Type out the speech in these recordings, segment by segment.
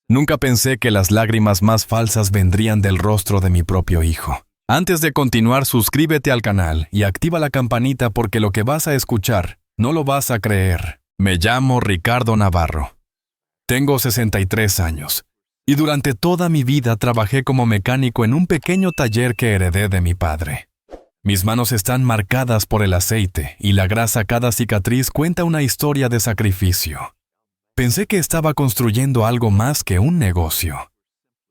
Nunca pensé que las lágrimas más falsas vendrían del rostro de mi propio hijo. Antes de continuar, suscríbete al canal y activa la campanita porque lo que vas a escuchar no lo vas a creer. Me llamo Ricardo Navarro. Tengo 63 años y durante toda mi vida trabajé como mecánico en un pequeño taller que heredé de mi padre. Mis manos están marcadas por el aceite y la grasa. Cada cicatriz cuenta una historia de sacrificio. Pensé que estaba construyendo algo más que un negocio.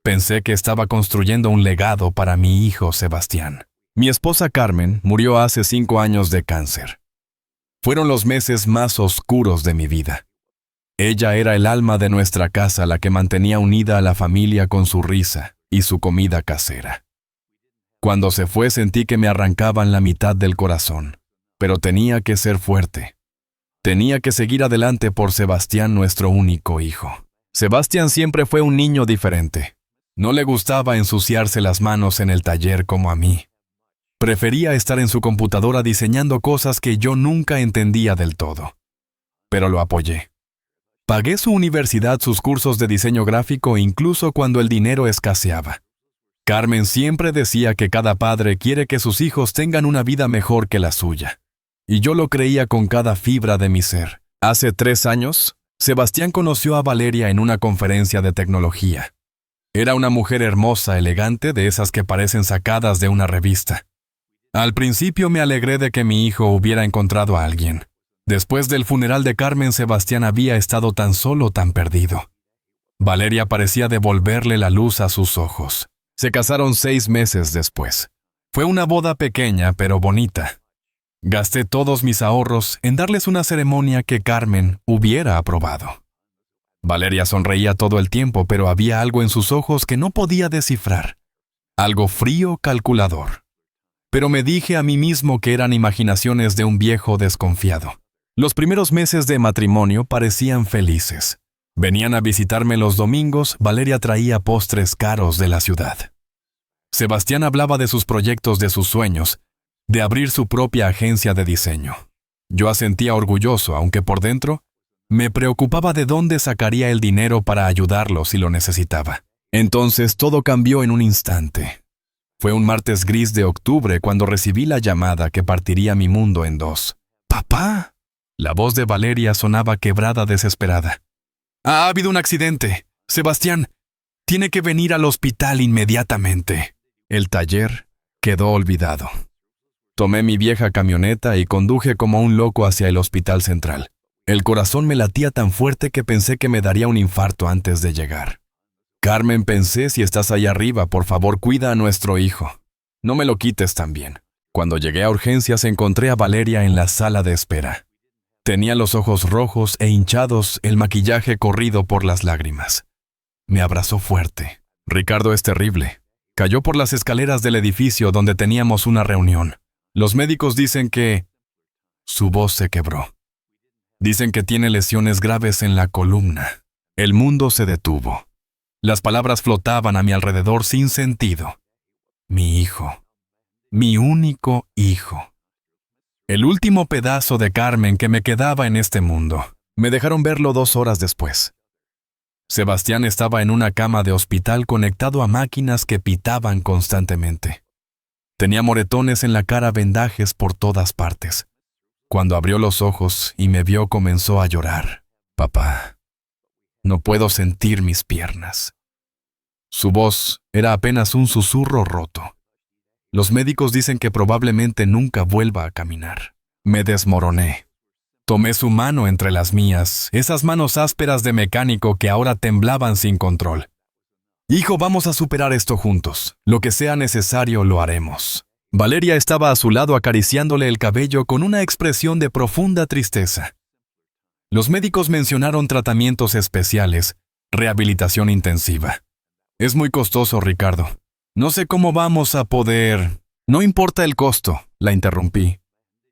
Pensé que estaba construyendo un legado para mi hijo Sebastián. Mi esposa Carmen murió hace 5 años de cáncer. Fueron los meses más oscuros de mi vida. Ella era el alma de nuestra casa, la que mantenía unida a la familia con su risa y su comida casera. Cuando se fue sentí que me arrancaban la mitad del corazón, pero tenía que ser fuerte. Tenía que seguir adelante por Sebastián, nuestro único hijo. Sebastián siempre fue un niño diferente. No le gustaba ensuciarse las manos en el taller como a mí. Prefería estar en su computadora diseñando cosas que yo nunca entendía del todo. Pero lo apoyé. Pagué su universidad, sus cursos de diseño gráfico, incluso cuando el dinero escaseaba. Carmen siempre decía que cada padre quiere que sus hijos tengan una vida mejor que la suya. Y yo lo creía con cada fibra de mi ser. Hace 3 años, Sebastián conoció a Valeria en una conferencia de tecnología. Era una mujer hermosa, elegante, de esas que parecen sacadas de una revista. Al principio me alegré de que mi hijo hubiera encontrado a alguien. Después del funeral de Carmen, Sebastián había estado tan solo, tan perdido. Valeria parecía devolverle la luz a sus ojos. Se casaron 6 meses después. Fue una boda pequeña, pero bonita. Gasté todos mis ahorros en darles una ceremonia que Carmen hubiera aprobado. Valeria sonreía todo el tiempo, pero había algo en sus ojos que no podía descifrar. Algo frío, calculador. Pero me dije a mí mismo que eran imaginaciones de un viejo desconfiado. Los primeros meses de matrimonio parecían felices. Venían a visitarme los domingos. Valeria traía postres caros de la ciudad. Sebastián hablaba de sus proyectos, de sus sueños, de abrir su propia agencia de diseño. Yo asentía orgulloso, aunque por dentro me preocupaba de dónde sacaría el dinero para ayudarlo si lo necesitaba. Entonces todo cambió en un instante. Fue un martes gris de octubre cuando recibí la llamada que partiría mi mundo en 2. ¡Papá! La voz de Valeria sonaba quebrada, desesperada. «Ha habido un accidente. Sebastián, tiene que venir al hospital inmediatamente». El taller quedó olvidado. Tomé mi vieja camioneta y conduje como un loco hacia el hospital central. El corazón me latía tan fuerte que pensé que me daría un infarto antes de llegar. «Carmen, pensé, si estás ahí arriba, por favor, cuida a nuestro hijo. No me lo quites también». Cuando llegué a urgencias encontré a Valeria en la sala de espera. Tenía los ojos rojos e hinchados, el maquillaje corrido por las lágrimas. Me abrazó fuerte. «Ricardo es terrible. Cayó por las escaleras del edificio donde teníamos una reunión. Los médicos dicen que...» Su voz se quebró. «Dicen que tiene lesiones graves en la columna». El mundo se detuvo. Las palabras flotaban a mi alrededor sin sentido. Mi hijo. Mi único hijo. El último pedazo de Carmen que me quedaba en este mundo. Me dejaron verlo 2 horas después. Sebastián estaba en una cama de hospital conectado a máquinas que pitaban constantemente. Tenía moretones en la cara, vendajes por todas partes. Cuando abrió los ojos y me vio, comenzó a llorar. «Papá, no puedo sentir mis piernas». Su voz era apenas un susurro roto. «Los médicos dicen que probablemente nunca vuelva a caminar». Me desmoroné. Tomé su mano entre las mías, esas manos ásperas de mecánico que ahora temblaban sin control. «Hijo, vamos a superar esto juntos. Lo que sea necesario lo haremos». Valeria estaba a su lado acariciándole el cabello con una expresión de profunda tristeza. Los médicos mencionaron tratamientos especiales, rehabilitación intensiva. «Es muy costoso, Ricardo. No sé cómo vamos a poder...» «No importa el costo», la interrumpí.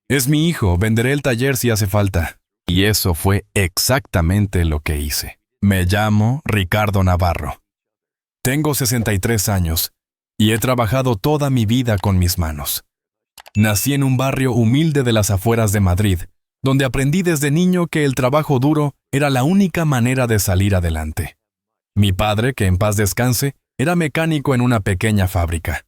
«Es mi hijo, venderé el taller si hace falta». Y eso fue exactamente lo que hice. Me llamo Ricardo Navarro. Tengo 63 años y he trabajado toda mi vida con mis manos. Nací en un barrio humilde de las afueras de Madrid, donde aprendí desde niño que el trabajo duro era la única manera de salir adelante. Mi padre, que en paz descanse, era mecánico en una pequeña fábrica.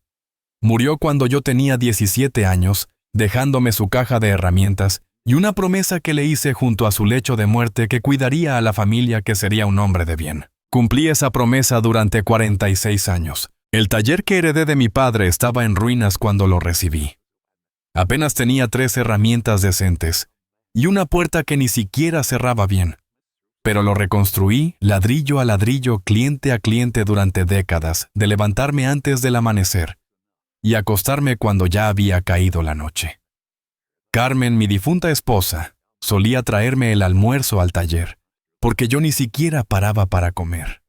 Murió cuando yo tenía 17 años, dejándome su caja de herramientas y una promesa que le hice junto a su lecho de muerte que cuidaría a la familia, que sería un hombre de bien. Cumplí esa promesa durante 46 años. El taller que heredé de mi padre estaba en ruinas cuando lo recibí. Apenas tenía 3 herramientas decentes y una puerta que ni siquiera cerraba bien. Pero lo reconstruí ladrillo a ladrillo, cliente a cliente durante décadas, de levantarme antes del amanecer y acostarme cuando ya había caído la noche. Carmen, mi difunta esposa, solía traerme el almuerzo al taller, porque yo ni siquiera paraba para comer.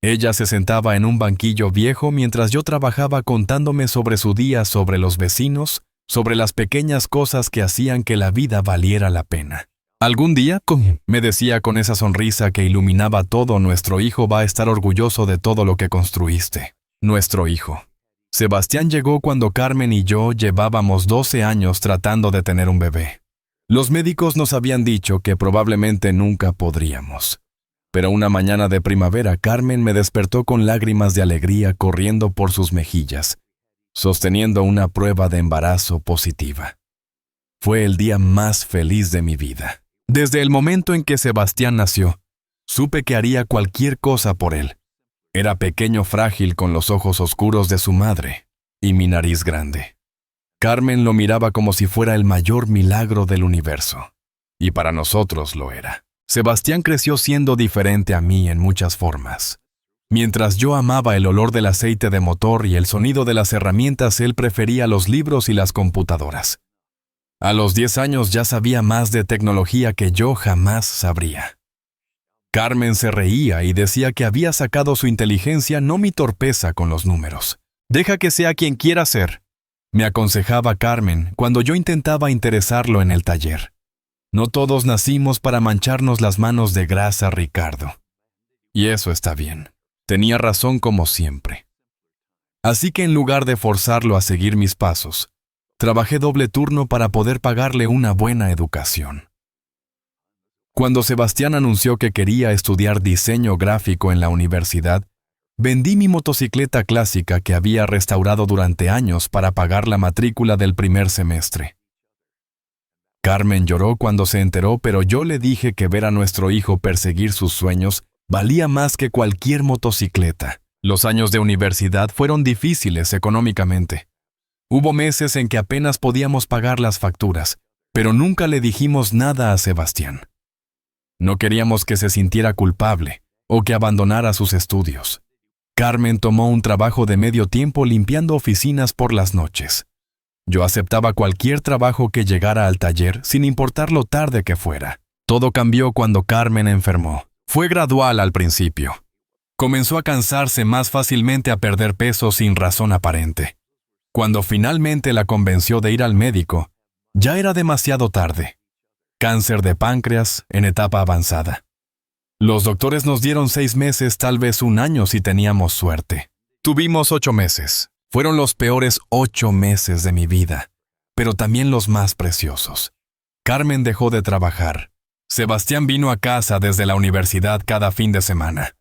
Ella se sentaba en un banquillo viejo mientras yo trabajaba, contándome sobre su día, sobre los vecinos, sobre las pequeñas cosas que hacían que la vida valiera la pena. Algún día, me decía con esa sonrisa que iluminaba todo, nuestro hijo va a estar orgulloso de todo lo que construiste. Nuestro hijo. Sebastián llegó cuando Carmen y yo llevábamos 12 años tratando de tener un bebé. Los médicos nos habían dicho que probablemente nunca podríamos. Pero una mañana de primavera, Carmen me despertó con lágrimas de alegría corriendo por sus mejillas, sosteniendo una prueba de embarazo positiva. Fue el día más feliz de mi vida. Desde el momento en que Sebastián nació, supe que haría cualquier cosa por él. Era pequeño, frágil, con los ojos oscuros de su madre y mi nariz grande. Carmen lo miraba como si fuera el mayor milagro del universo. Y para nosotros lo era. Sebastián creció siendo diferente a mí en muchas formas. Mientras yo amaba el olor del aceite de motor y el sonido de las herramientas, él prefería los libros y las computadoras. A los 10 años ya sabía más de tecnología que yo jamás sabría. Carmen se reía y decía que había sacado su inteligencia, no mi torpeza con los números. «Deja que sea quien quiera ser», me aconsejaba Carmen cuando yo intentaba interesarlo en el taller. No todos nacimos para mancharnos las manos de grasa, Ricardo. Y eso está bien. Tenía razón como siempre. Así que en lugar de forzarlo a seguir mis pasos, trabajé doble turno para poder pagarle una buena educación. Cuando Sebastián anunció que quería estudiar diseño gráfico en la universidad, vendí mi motocicleta clásica que había restaurado durante años para pagar la matrícula del primer semestre. Carmen lloró cuando se enteró, pero yo le dije que ver a nuestro hijo perseguir sus sueños valía más que cualquier motocicleta. Los años de universidad fueron difíciles económicamente. Hubo meses en que apenas podíamos pagar las facturas, pero nunca le dijimos nada a Sebastián. No queríamos que se sintiera culpable o que abandonara sus estudios. Carmen tomó un trabajo de medio tiempo limpiando oficinas por las noches. Yo aceptaba cualquier trabajo que llegara al taller, sin importar lo tarde que fuera. Todo cambió cuando Carmen enfermó. Fue gradual al principio. Comenzó a cansarse más fácilmente, a perder peso sin razón aparente. Cuando finalmente la convenció de ir al médico, ya era demasiado tarde. Cáncer de páncreas en etapa avanzada. Los doctores nos dieron 6 meses, tal vez 1 año si teníamos suerte. Tuvimos 8 meses. Fueron los peores 8 meses de mi vida, pero también los más preciosos. Carmen dejó de trabajar. Sebastián vino a casa desde la universidad cada fin de semana.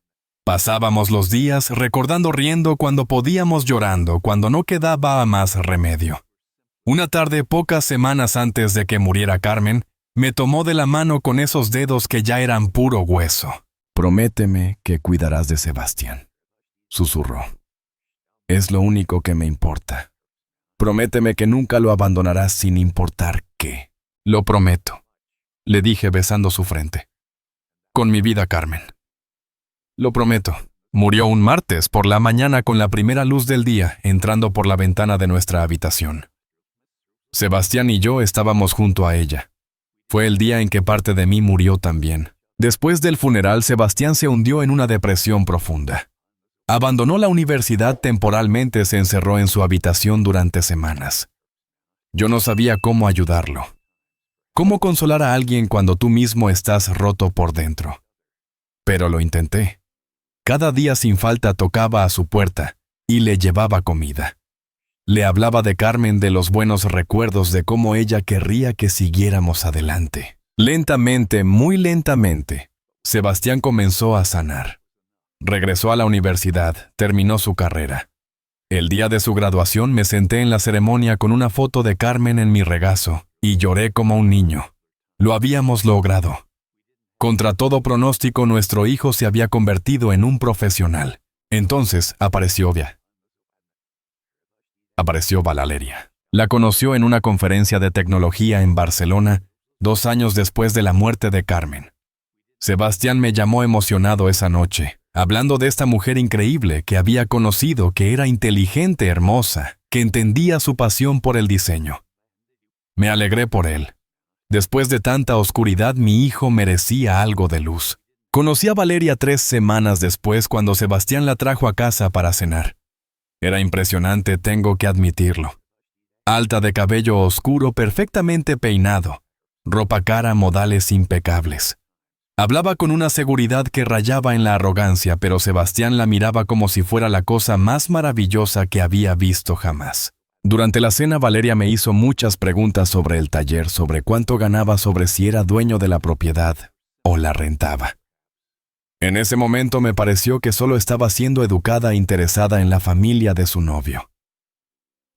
Pasábamos los días recordando, riendo cuando podíamos, llorando cuando no quedaba más remedio. Una tarde, pocas semanas antes de que muriera Carmen, me tomó de la mano con esos dedos que ya eran puro hueso. «Prométeme que cuidarás de Sebastián», susurró. «Es lo único que me importa. Prométeme que nunca lo abandonarás sin importar qué». «Lo prometo», le dije besando su frente. «Con mi vida, Carmen». «Lo prometo». Murió un martes por la mañana con la primera luz del día entrando por la ventana de nuestra habitación. Sebastián y yo estábamos junto a ella. Fue el día en que parte de mí murió también. Después del funeral, Sebastián se hundió en una depresión profunda. Abandonó la universidad temporalmente, se encerró en su habitación durante semanas. Yo no sabía cómo ayudarlo. ¿Cómo consolar a alguien cuando tú mismo estás roto por dentro? Pero lo intenté. Cada día sin falta tocaba a su puerta y le llevaba comida. Le hablaba de Carmen, de los buenos recuerdos, de cómo ella querría que siguiéramos adelante. Lentamente, muy lentamente, Sebastián comenzó a sanar. Regresó a la universidad, terminó su carrera. El día de su graduación me senté en la ceremonia con una foto de Carmen en mi regazo y lloré como un niño. Lo habíamos logrado. Contra todo pronóstico, nuestro hijo se había convertido en un profesional. Entonces apareció Valeria. La conoció en una conferencia de tecnología en Barcelona, 2 años después de la muerte de Carmen. Sebastián me llamó emocionado esa noche, hablando de esta mujer increíble que había conocido, que era inteligente, hermosa, que entendía su pasión por el diseño. Me alegré por él. Después de tanta oscuridad, mi hijo merecía algo de luz. Conocí a Valeria 3 semanas después, cuando Sebastián la trajo a casa para cenar. Era impresionante, tengo que admitirlo. Alta, de cabello oscuro, perfectamente peinado, ropa cara, modales impecables. Hablaba con una seguridad que rayaba en la arrogancia, pero Sebastián la miraba como si fuera la cosa más maravillosa que había visto jamás. Durante la cena, Valeria me hizo muchas preguntas sobre el taller, sobre cuánto ganaba, sobre si era dueño de la propiedad o la rentaba. En ese momento me pareció que solo estaba siendo educada e interesada en la familia de su novio.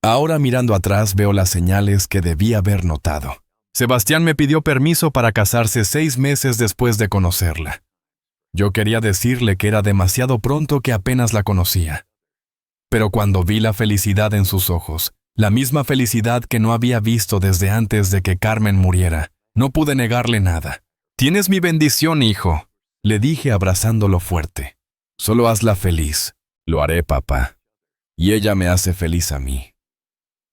Ahora, mirando atrás, veo las señales que debí haber notado. Sebastián me pidió permiso para casarse 6 meses después de conocerla. Yo quería decirle que era demasiado pronto, que apenas la conocía. Pero cuando vi la felicidad en sus ojos, la misma felicidad que no había visto desde antes de que Carmen muriera, no pude negarle nada. «Tienes mi bendición, hijo», le dije abrazándolo fuerte. «Solo hazla feliz». «Lo haré, papá. Y ella me hace feliz a mí.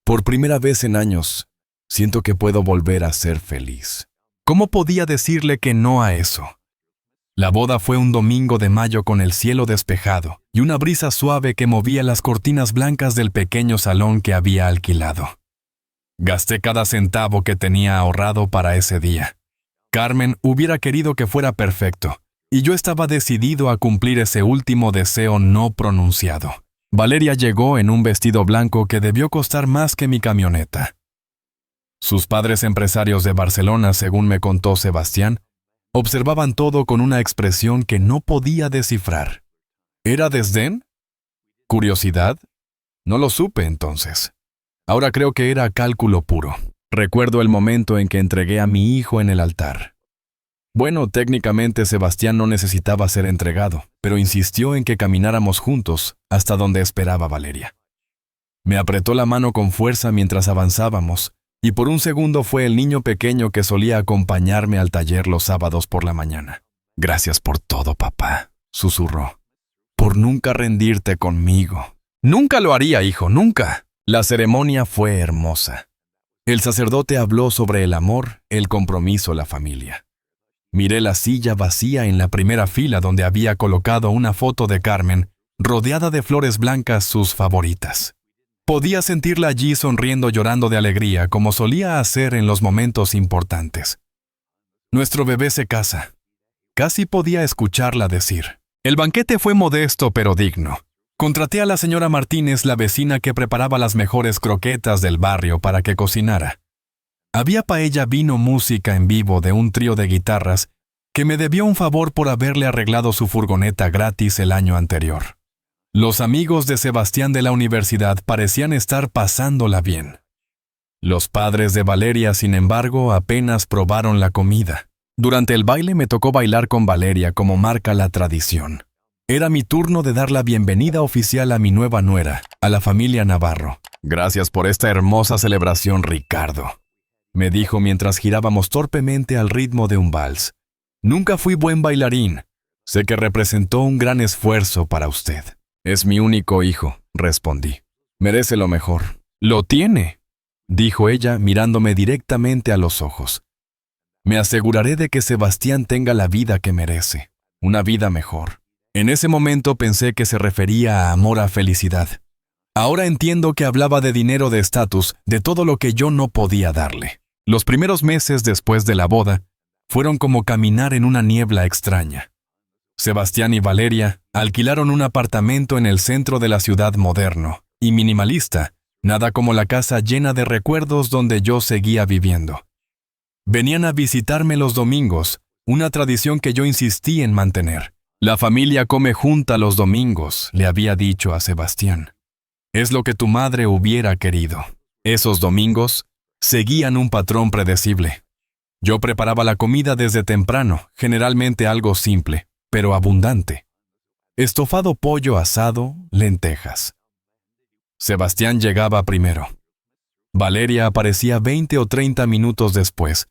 Por primera vez en años, siento que puedo volver a ser feliz». ¿Cómo podía decirle que no a eso? La boda fue un domingo de mayo con el cielo despejado y una brisa suave que movía las cortinas blancas del pequeño salón que había alquilado. Gasté cada centavo que tenía ahorrado para ese día. Carmen hubiera querido que fuera perfecto, y yo estaba decidido a cumplir ese último deseo no pronunciado. Valeria llegó en un vestido blanco que debió costar más que mi camioneta. Sus padres, empresarios de Barcelona, según me contó Sebastián, observaban todo con una expresión que no podía descifrar. ¿Era desdén? ¿Curiosidad? No lo supe entonces. Ahora creo que era cálculo puro. Recuerdo el momento en que entregué a mi hijo en el altar. Bueno, técnicamente Sebastián no necesitaba ser entregado, pero insistió en que camináramos juntos hasta donde esperaba Valeria. Me apretó la mano con fuerza mientras avanzábamos, y por un segundo fue el niño pequeño que solía acompañarme al taller los sábados por la mañana. «Gracias por todo, papá», susurró. «Por nunca rendirte conmigo». «Nunca lo haría, hijo, nunca». La ceremonia fue hermosa. El sacerdote habló sobre el amor, el compromiso, la familia. Miré la silla vacía en la primera fila donde había colocado una foto de Carmen, rodeada de flores blancas, sus favoritas. Podía sentirla allí sonriendo, llorando de alegría, como solía hacer en los momentos importantes. «Nuestro bebé se casa». Casi podía escucharla decir. El banquete fue modesto pero digno. Contraté a la señora Martínez, la vecina que preparaba las mejores croquetas del barrio, para que cocinara. Había paella, vino, música en vivo de un trío de guitarras que me debió un favor por haberle arreglado su furgoneta gratis el año anterior. Los amigos de Sebastián de la universidad parecían estar pasándola bien. Los padres de Valeria, sin embargo, apenas probaron la comida. Durante el baile me tocó bailar con Valeria, como marca la tradición. Era mi turno de dar la bienvenida oficial a mi nueva nuera, a la familia Navarro. «Gracias por esta hermosa celebración, Ricardo», me dijo mientras girábamos torpemente al ritmo de un vals. «Nunca fui buen bailarín. Sé que representó un gran esfuerzo para usted». «Es mi único hijo», respondí. «Merece lo mejor». «Lo tiene», dijo ella mirándome directamente a los ojos. «Me aseguraré de que Sebastián tenga la vida que merece, una vida mejor». En ese momento pensé que se refería a amor, a felicidad. Ahora entiendo que hablaba de dinero, de estatus, de todo lo que yo no podía darle. Los primeros meses después de la boda fueron como caminar en una niebla extraña. Sebastián y Valeria alquilaron un apartamento en el centro de la ciudad, moderno y minimalista, nada como la casa llena de recuerdos donde yo seguía viviendo. Venían a visitarme los domingos, una tradición que yo insistí en mantener. La familia come junta los domingos, le había dicho a Sebastián. Es lo que tu madre hubiera querido. Esos domingos seguían un patrón predecible. Yo preparaba la comida desde temprano, generalmente algo simple, pero abundante. Estofado pollo asado, lentejas. Sebastián llegaba primero. Valeria aparecía 20 o 30 minutos después,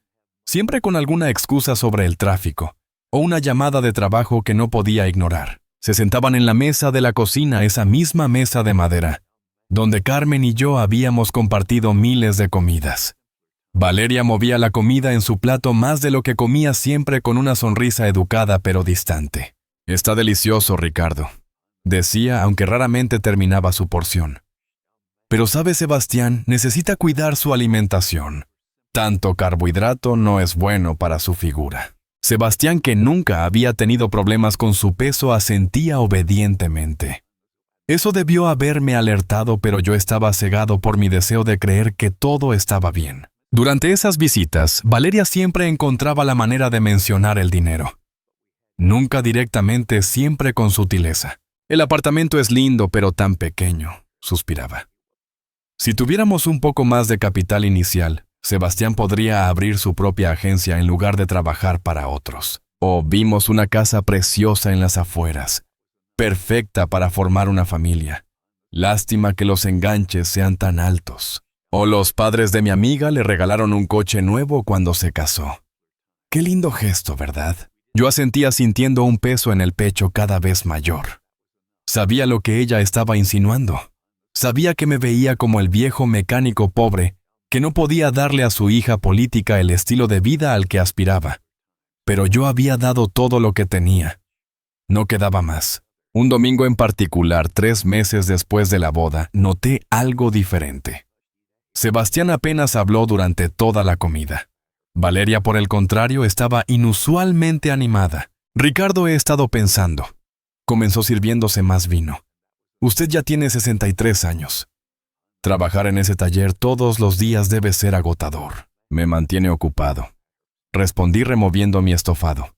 siempre con alguna excusa sobre el tráfico, o una llamada de trabajo que no podía ignorar. Se sentaban en la mesa de la cocina, esa misma mesa de madera, donde Carmen y yo habíamos compartido miles de comidas. Valeria movía la comida en su plato más de lo que comía, siempre con una sonrisa educada pero distante. «Está delicioso, Ricardo», decía, aunque raramente terminaba su porción. «Pero sabe, Sebastián, necesita cuidar su alimentación. Tanto carbohidrato no es bueno para su figura». Sebastián, que nunca había tenido problemas con su peso, asentía obedientemente. Eso debió haberme alertado, pero yo estaba cegado por mi deseo de creer que todo estaba bien. Durante esas visitas, Valeria siempre encontraba la manera de mencionar el dinero. Nunca directamente, siempre con sutileza. «El apartamento es lindo, pero tan pequeño», suspiraba. «Si tuviéramos un poco más de capital inicial, Sebastián podría abrir su propia agencia en lugar de trabajar para otros. O vimos una casa preciosa en las afueras, perfecta para formar una familia. Lástima que los enganches sean tan altos. O los padres de mi amiga le regalaron un coche nuevo cuando se casó. Qué lindo gesto, ¿verdad?». Yo asentía, sintiendo un peso en el pecho cada vez mayor. Sabía lo que ella estaba insinuando. Sabía que me veía como el viejo mecánico pobre que no podía darle a su hija política el estilo de vida al que aspiraba. Pero yo había dado todo lo que tenía. No quedaba más. Un domingo en particular, 3 meses después de la boda, noté algo diferente. Sebastián apenas habló durante toda la comida. Valeria, por el contrario, estaba inusualmente animada. «Ricardo, he estado pensando». Comenzó sirviéndose más vino. «Usted ya tiene 63 años. Trabajar en ese taller todos los días debe ser agotador. Me mantiene ocupado», respondí removiendo mi estofado.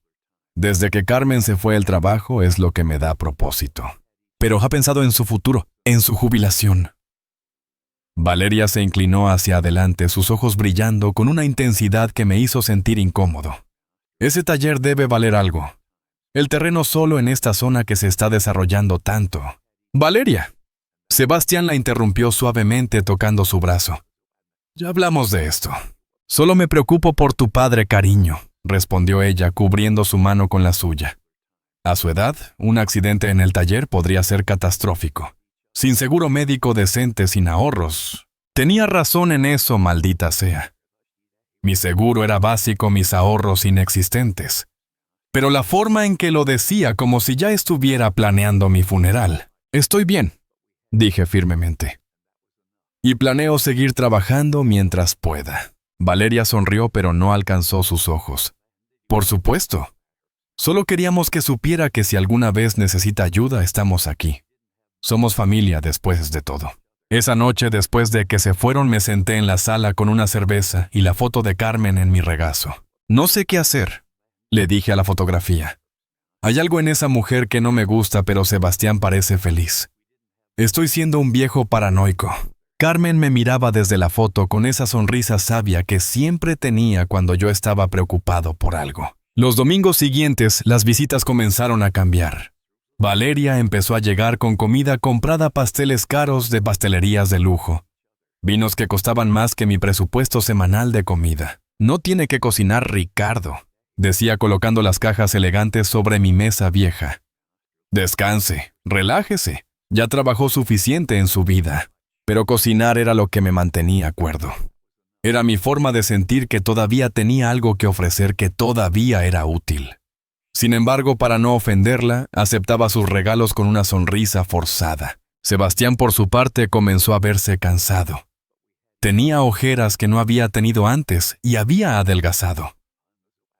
«Desde que Carmen se fue al trabajo es lo que me da propósito». «Pero ha pensado en su futuro, en su jubilación». Valeria se inclinó hacia adelante, sus ojos brillando con una intensidad que me hizo sentir incómodo. «Ese taller debe valer algo. El terreno solo en esta zona que se está desarrollando tanto». «Valeria». Sebastián la interrumpió suavemente, tocando su brazo. «Ya hablamos de esto. Solo me preocupo por tu padre, cariño», respondió ella, cubriendo su mano con la suya. A su edad, un accidente en el taller podría ser catastrófico. Sin seguro médico decente, sin ahorros. Tenía razón en eso, maldita sea. Mi seguro era básico, mis ahorros inexistentes. Pero la forma en que lo decía, como si ya estuviera planeando mi funeral. «Estoy bien», dije firmemente. «Y planeo seguir trabajando mientras pueda». Valeria sonrió, pero no alcanzó sus ojos. «Por supuesto. Solo queríamos que supiera que si alguna vez necesita ayuda, estamos aquí. Somos familia después de todo». Esa noche, después de que se fueron, me senté en la sala con una cerveza y la foto de Carmen en mi regazo. «No sé qué hacer», le dije a la fotografía. «Hay algo en esa mujer que no me gusta, pero Sebastián parece feliz. Estoy siendo un viejo paranoico». Carmen me miraba desde la foto con esa sonrisa sabia que siempre tenía cuando yo estaba preocupado por algo. Los domingos siguientes, las visitas comenzaron a cambiar. Valeria empezó a llegar con comida comprada, pasteles caros de pastelerías de lujo, vinos que costaban más que mi presupuesto semanal de comida. «No tiene que cocinar, Ricardo», decía colocando las cajas elegantes sobre mi mesa vieja. «Descanse, relájese, ya trabajó suficiente en su vida». Pero cocinar era lo que me mantenía cuerdo. Era mi forma de sentir que todavía tenía algo que ofrecer, que todavía era útil. Sin embargo, para no ofenderla, aceptaba sus regalos con una sonrisa forzada. Sebastián, por su parte, comenzó a verse cansado. Tenía ojeras que no había tenido antes y había adelgazado.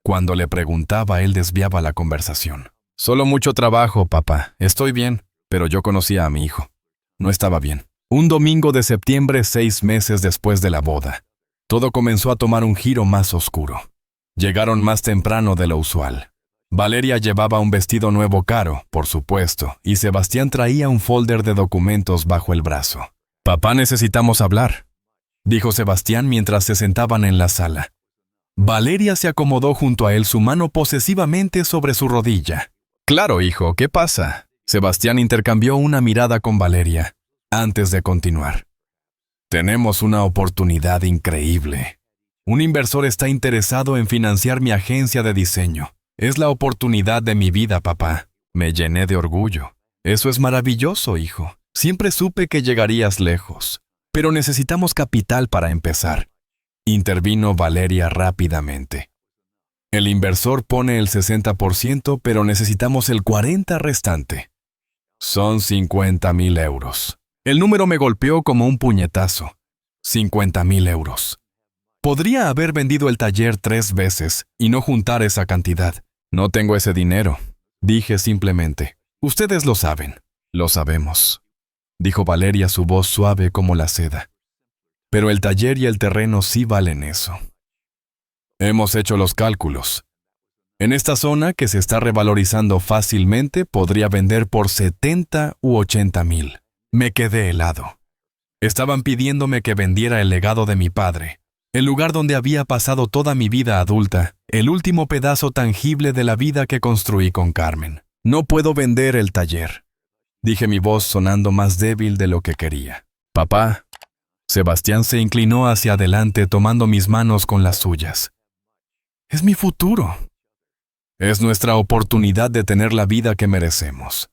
Cuando le preguntaba, él desviaba la conversación. «Solo mucho trabajo, papá. Estoy bien». Pero yo conocía a mi hijo. No estaba bien. Un domingo de septiembre, 6 meses después de la boda, todo comenzó a tomar un giro más oscuro. Llegaron más temprano de lo usual. Valeria llevaba un vestido nuevo caro, por supuesto, y Sebastián traía un folder de documentos bajo el brazo. «Papá, necesitamos hablar», dijo Sebastián mientras se sentaban en la sala. Valeria se acomodó junto a él, su mano posesivamente sobre su rodilla. «Claro, hijo, ¿qué pasa?». Sebastián intercambió una mirada con Valeria antes de continuar. «Tenemos una oportunidad increíble. Un inversor está interesado en financiar mi agencia de diseño. Es la oportunidad de mi vida, papá». Me llené de orgullo. «Eso es maravilloso, hijo. Siempre supe que llegarías lejos. Pero necesitamos capital para empezar», intervino Valeria rápidamente. «El inversor pone el 60%, pero necesitamos el 40% restante. Son 50,000 euros». El número me golpeó como un puñetazo. 50,000 euros. Podría haber vendido el taller 3 veces y no juntar esa cantidad. «No tengo ese dinero», dije simplemente. «Ustedes lo saben». «Lo sabemos», dijo Valeria, su voz suave como la seda. «Pero el taller y el terreno sí valen eso. Hemos hecho los cálculos. En esta zona, que se está revalorizando fácilmente, podría vender por 70 u 80,000. Me quedé helado. Estaban pidiéndome que vendiera el legado de mi padre, el lugar donde había pasado toda mi vida adulta, el último pedazo tangible de la vida que construí con Carmen. «No puedo vender el taller», dije, mi voz sonando más débil de lo que quería. «Papá». Sebastián se inclinó hacia adelante tomando mis manos con las suyas. «Es mi futuro. Es nuestra oportunidad de tener la vida que merecemos.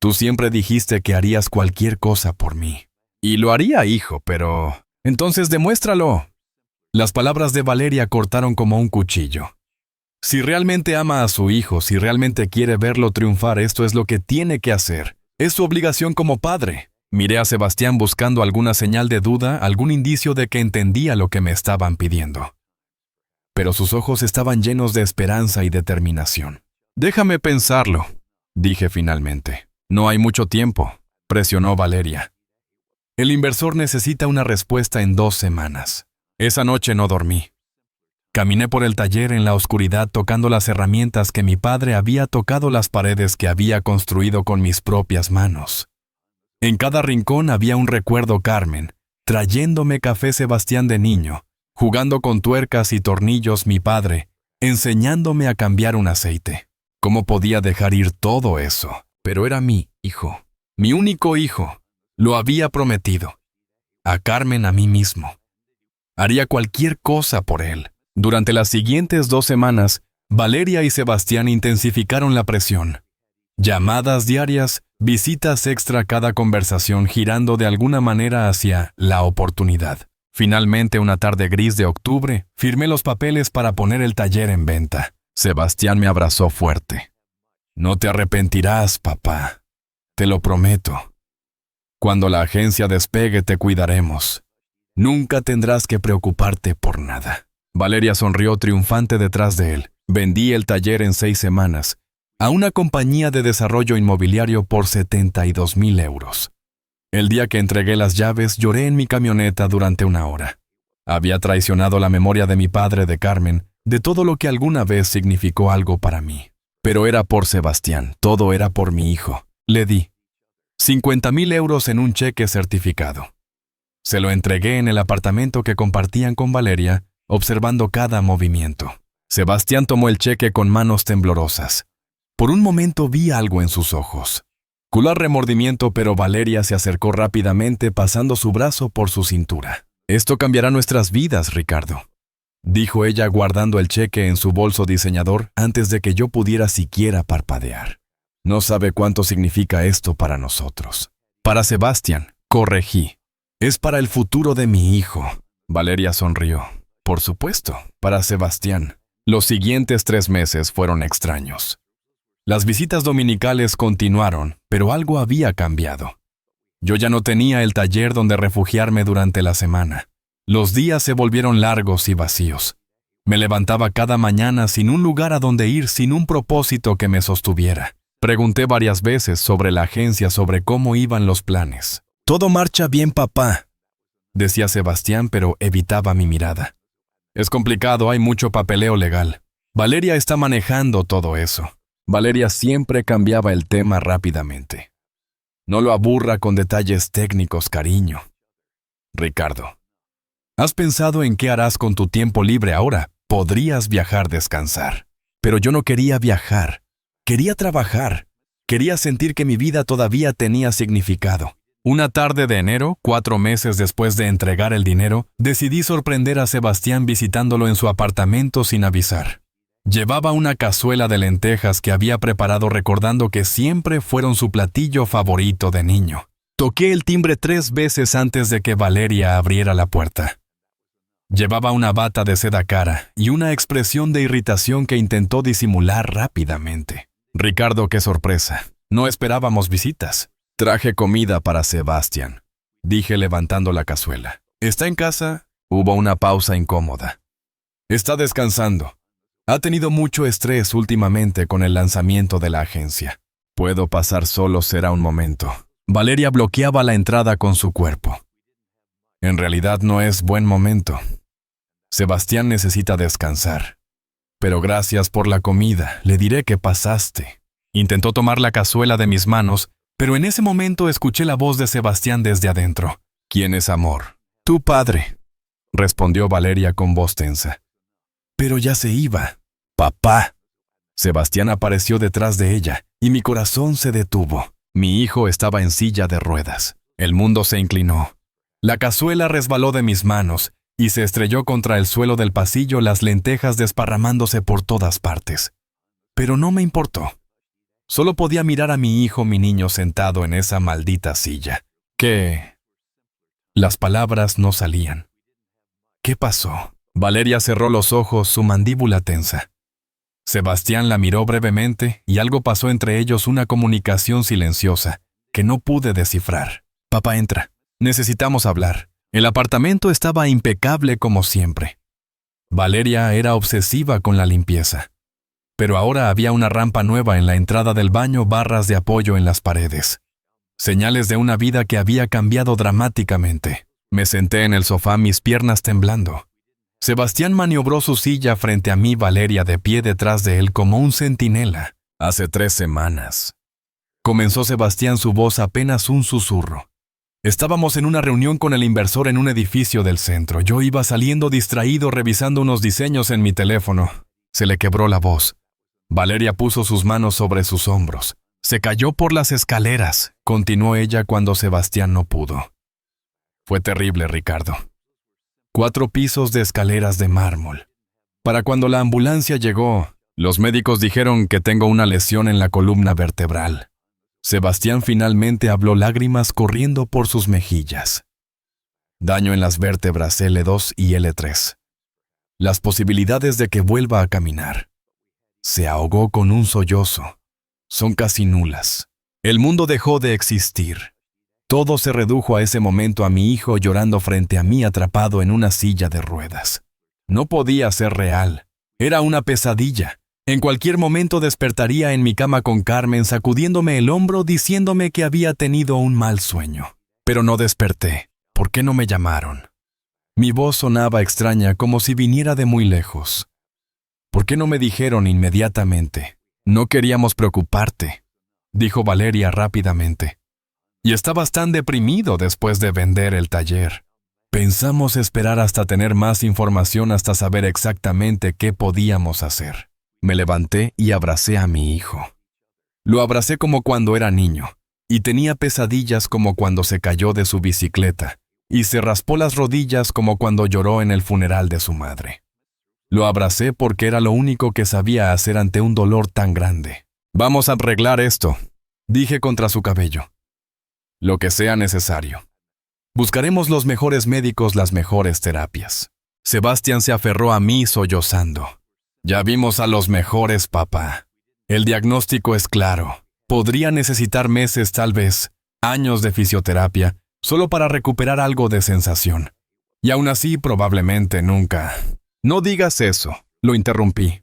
Tú siempre dijiste que harías cualquier cosa por mí». «Y lo haría, hijo, pero...». «Entonces demuéstralo». Las palabras de Valeria cortaron como un cuchillo. Si realmente ama a su hijo, si realmente quiere verlo triunfar, esto es lo que tiene que hacer. Es su obligación como padre. Miré a Sebastián buscando alguna señal de duda, algún indicio de que entendía lo que me estaban pidiendo. Pero sus ojos estaban llenos de esperanza y determinación. «Déjame pensarlo», dije finalmente. «No hay mucho tiempo», presionó Valeria. «El inversor necesita una respuesta en 2 semanas. Esa noche no dormí. Caminé por el taller en la oscuridad tocando las herramientas que mi padre había tocado, las paredes que había construido con mis propias manos. En cada rincón había un recuerdo Carmen, trayéndome café Sebastián de niño, jugando con tuercas y tornillos mi padre, enseñándome a cambiar un aceite. ¿Cómo podía dejar ir todo eso? Pero era mi hijo, mi único hijo. Lo había prometido. A Carmen, a mí mismo. Haría cualquier cosa por él. Durante las siguientes 2 semanas, Valeria y Sebastián intensificaron la presión. Llamadas diarias, visitas extra, cada conversación girando de alguna manera hacia la oportunidad. Finalmente, una tarde gris de octubre, firmé los papeles para poner el taller en venta. Sebastián me abrazó fuerte. «No te arrepentirás, papá. Te lo prometo. Cuando la agencia despegue te cuidaremos. Nunca tendrás que preocuparte por nada». Valeria sonrió triunfante detrás de él. Vendí el taller en 6 semanas a una compañía de desarrollo inmobiliario por 72,000 euros. El día que entregué las llaves, lloré en mi camioneta durante 1 hora. Había traicionado la memoria de mi padre, de Carmen, de todo lo que alguna vez significó algo para mí. Pero era por Sebastián, todo era por mi hijo. Le di 50,000 euros en un cheque certificado. Se lo entregué en el apartamento que compartían con Valeria, observando cada movimiento. Sebastián tomó el cheque con manos temblorosas. Por un momento vi algo en sus ojos. Culó remordimiento, pero Valeria se acercó rápidamente pasando su brazo por su cintura. «Esto cambiará nuestras vidas, Ricardo», dijo ella guardando el cheque en su bolso diseñador antes de que yo pudiera siquiera parpadear. «No sabe cuánto significa esto para nosotros». «Para Sebastián», corregí. «Es para el futuro de mi hijo». Valeria sonrió. «Por supuesto, para Sebastián». Los siguientes 3 meses fueron extraños. Las visitas dominicales continuaron, pero algo había cambiado. Yo ya no tenía el taller donde refugiarme durante la semana. Los días se volvieron largos y vacíos. Me levantaba cada mañana sin un lugar a donde ir, sin un propósito que me sostuviera. Pregunté varias veces sobre la agencia, sobre cómo iban los planes. «Todo marcha bien, papá», decía Sebastián, pero evitaba mi mirada. «Es complicado, hay mucho papeleo legal. Valeria está manejando todo eso». Valeria siempre cambiaba el tema rápidamente. No lo aburra con detalles técnicos, cariño. Ricardo, ¿has pensado en qué harás con tu tiempo libre ahora? Podrías viajar, descansar. Pero yo no quería viajar. Quería trabajar. Quería sentir que mi vida todavía tenía significado. Una tarde de enero, 4 meses después de entregar el dinero, decidí sorprender a Sebastián visitándolo en su apartamento sin avisar. Llevaba una cazuela de lentejas que había preparado recordando que siempre fueron su platillo favorito de niño. Toqué el timbre 3 veces antes de que Valeria abriera la puerta. Llevaba una bata de seda cara y una expresión de irritación que intentó disimular rápidamente. Ricardo, qué sorpresa. No esperábamos visitas. Traje comida para Sebastián, dije levantando la cazuela. ¿Está en casa? Hubo una pausa incómoda. Está descansando. Ha tenido mucho estrés últimamente con el lanzamiento de la agencia. Puedo pasar solo, será un momento. Valeria bloqueaba la entrada con su cuerpo. En realidad no es buen momento. Sebastián necesita descansar. Pero gracias por la comida, le diré que pasaste. Intentó tomar la cazuela de mis manos, pero en ese momento escuché la voz de Sebastián desde adentro. ¿Quién es amor? Tu padre, respondió Valeria con voz tensa. Pero ya se iba. Papá. Sebastián apareció detrás de ella, y mi corazón se detuvo. Mi hijo estaba en silla de ruedas. El mundo se inclinó. La cazuela resbaló de mis manos, y se estrelló contra el suelo del pasillo, las lentejas desparramándose por todas partes. Pero no me importó. Solo podía mirar a mi hijo, mi niño, sentado en esa maldita silla. ¿Qué? Las palabras no salían. ¿Qué pasó? Valeria cerró los ojos, su mandíbula tensa. Sebastián la miró brevemente y algo pasó entre ellos, una comunicación silenciosa que no pude descifrar. Papá, entra. Necesitamos hablar. El apartamento estaba impecable como siempre. Valeria era obsesiva con la limpieza. Pero ahora había una rampa nueva en la entrada del baño, barras de apoyo en las paredes. Señales de una vida que había cambiado dramáticamente. Me senté en el sofá, mis piernas temblando. Sebastián maniobró su silla frente a mí, Valeria de pie detrás de él como un centinela. Hace 3 semanas. Comenzó Sebastián, su voz apenas un susurro. Estábamos en una reunión con el inversor en un edificio del centro. Yo iba saliendo distraído revisando unos diseños en mi teléfono. Se le quebró la voz. Valeria puso sus manos sobre sus hombros. Se cayó por las escaleras, continuó ella cuando Sebastián no pudo. Fue terrible, Ricardo. 4 pisos de escaleras de mármol. Para cuando la ambulancia llegó, los médicos dijeron que tengo una lesión en la columna vertebral. Sebastián finalmente habló, lágrimas corriendo por sus mejillas. Daño en las vértebras L2 y L3. Las posibilidades de que vuelva a caminar. Se ahogó con un sollozo. Son casi nulas. El mundo dejó de existir. Todo se redujo a ese momento, a mi hijo llorando frente a mí atrapado en una silla de ruedas. No podía ser real. Era una pesadilla. En cualquier momento despertaría en mi cama con Carmen sacudiéndome el hombro diciéndome que había tenido un mal sueño. Pero no desperté. ¿Por qué no me llamaron? Mi voz sonaba extraña, como si viniera de muy lejos. ¿Por qué no me dijeron inmediatamente? No queríamos preocuparte, dijo Valeria rápidamente. Y estabas tan deprimido después de vender el taller. Pensamos esperar hasta tener más información, hasta saber exactamente qué podíamos hacer. Me levanté y abracé a mi hijo. Lo abracé como cuando era niño, y tenía pesadillas como cuando se cayó de su bicicleta, y se raspó las rodillas como cuando lloró en el funeral de su madre. Lo abracé porque era lo único que sabía hacer ante un dolor tan grande. Vamos a arreglar esto, dije contra su cabello. Lo que sea necesario. Buscaremos los mejores médicos, las mejores terapias. Sebastián se aferró a mí sollozando. Ya vimos a los mejores, papá. El diagnóstico es claro. Podría necesitar meses, tal vez, años de fisioterapia, solo para recuperar algo de sensación. Y aún así, probablemente nunca. No digas eso, lo interrumpí.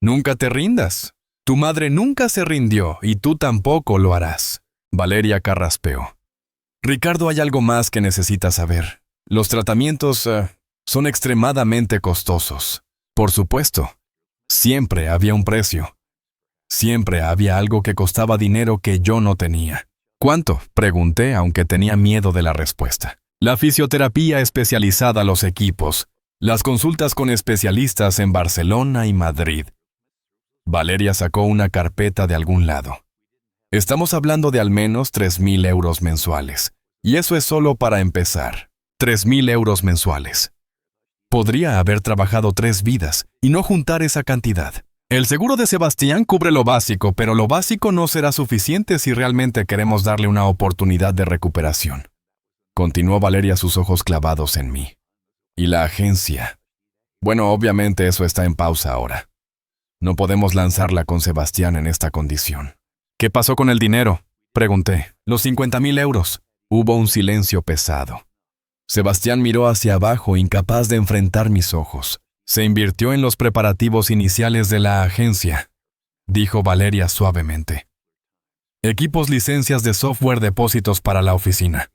Nunca te rindas. Tu madre nunca se rindió y tú tampoco lo harás. Valeria carraspeó. Ricardo, hay algo más que necesitas saber. Los tratamientos son extremadamente costosos. Por supuesto. Siempre había un precio. Siempre había algo que costaba dinero que yo no tenía. ¿Cuánto?, pregunté, aunque tenía miedo de la respuesta. La fisioterapia especializada, los equipos, las consultas con especialistas en Barcelona y Madrid. Valeria sacó una carpeta de algún lado. Estamos hablando de al menos 3.000 euros mensuales. Y eso es solo para empezar. 3.000 euros mensuales. Podría haber trabajado 3 vidas y no juntar esa cantidad. El seguro de Sebastián cubre lo básico, pero lo básico no será suficiente si realmente queremos darle una oportunidad de recuperación. Continuó Valeria, sus ojos clavados en mí. ¿Y la agencia? Bueno, obviamente eso está en pausa ahora. No podemos lanzarla con Sebastián en esta condición. ¿Qué pasó con el dinero?, pregunté. Los 50.000 euros. Hubo un silencio pesado. Sebastián miró hacia abajo, incapaz de enfrentar mis ojos. Se invirtió en los preparativos iniciales de la agencia, dijo Valeria suavemente. Equipos, licencias de software, depósitos para la oficina.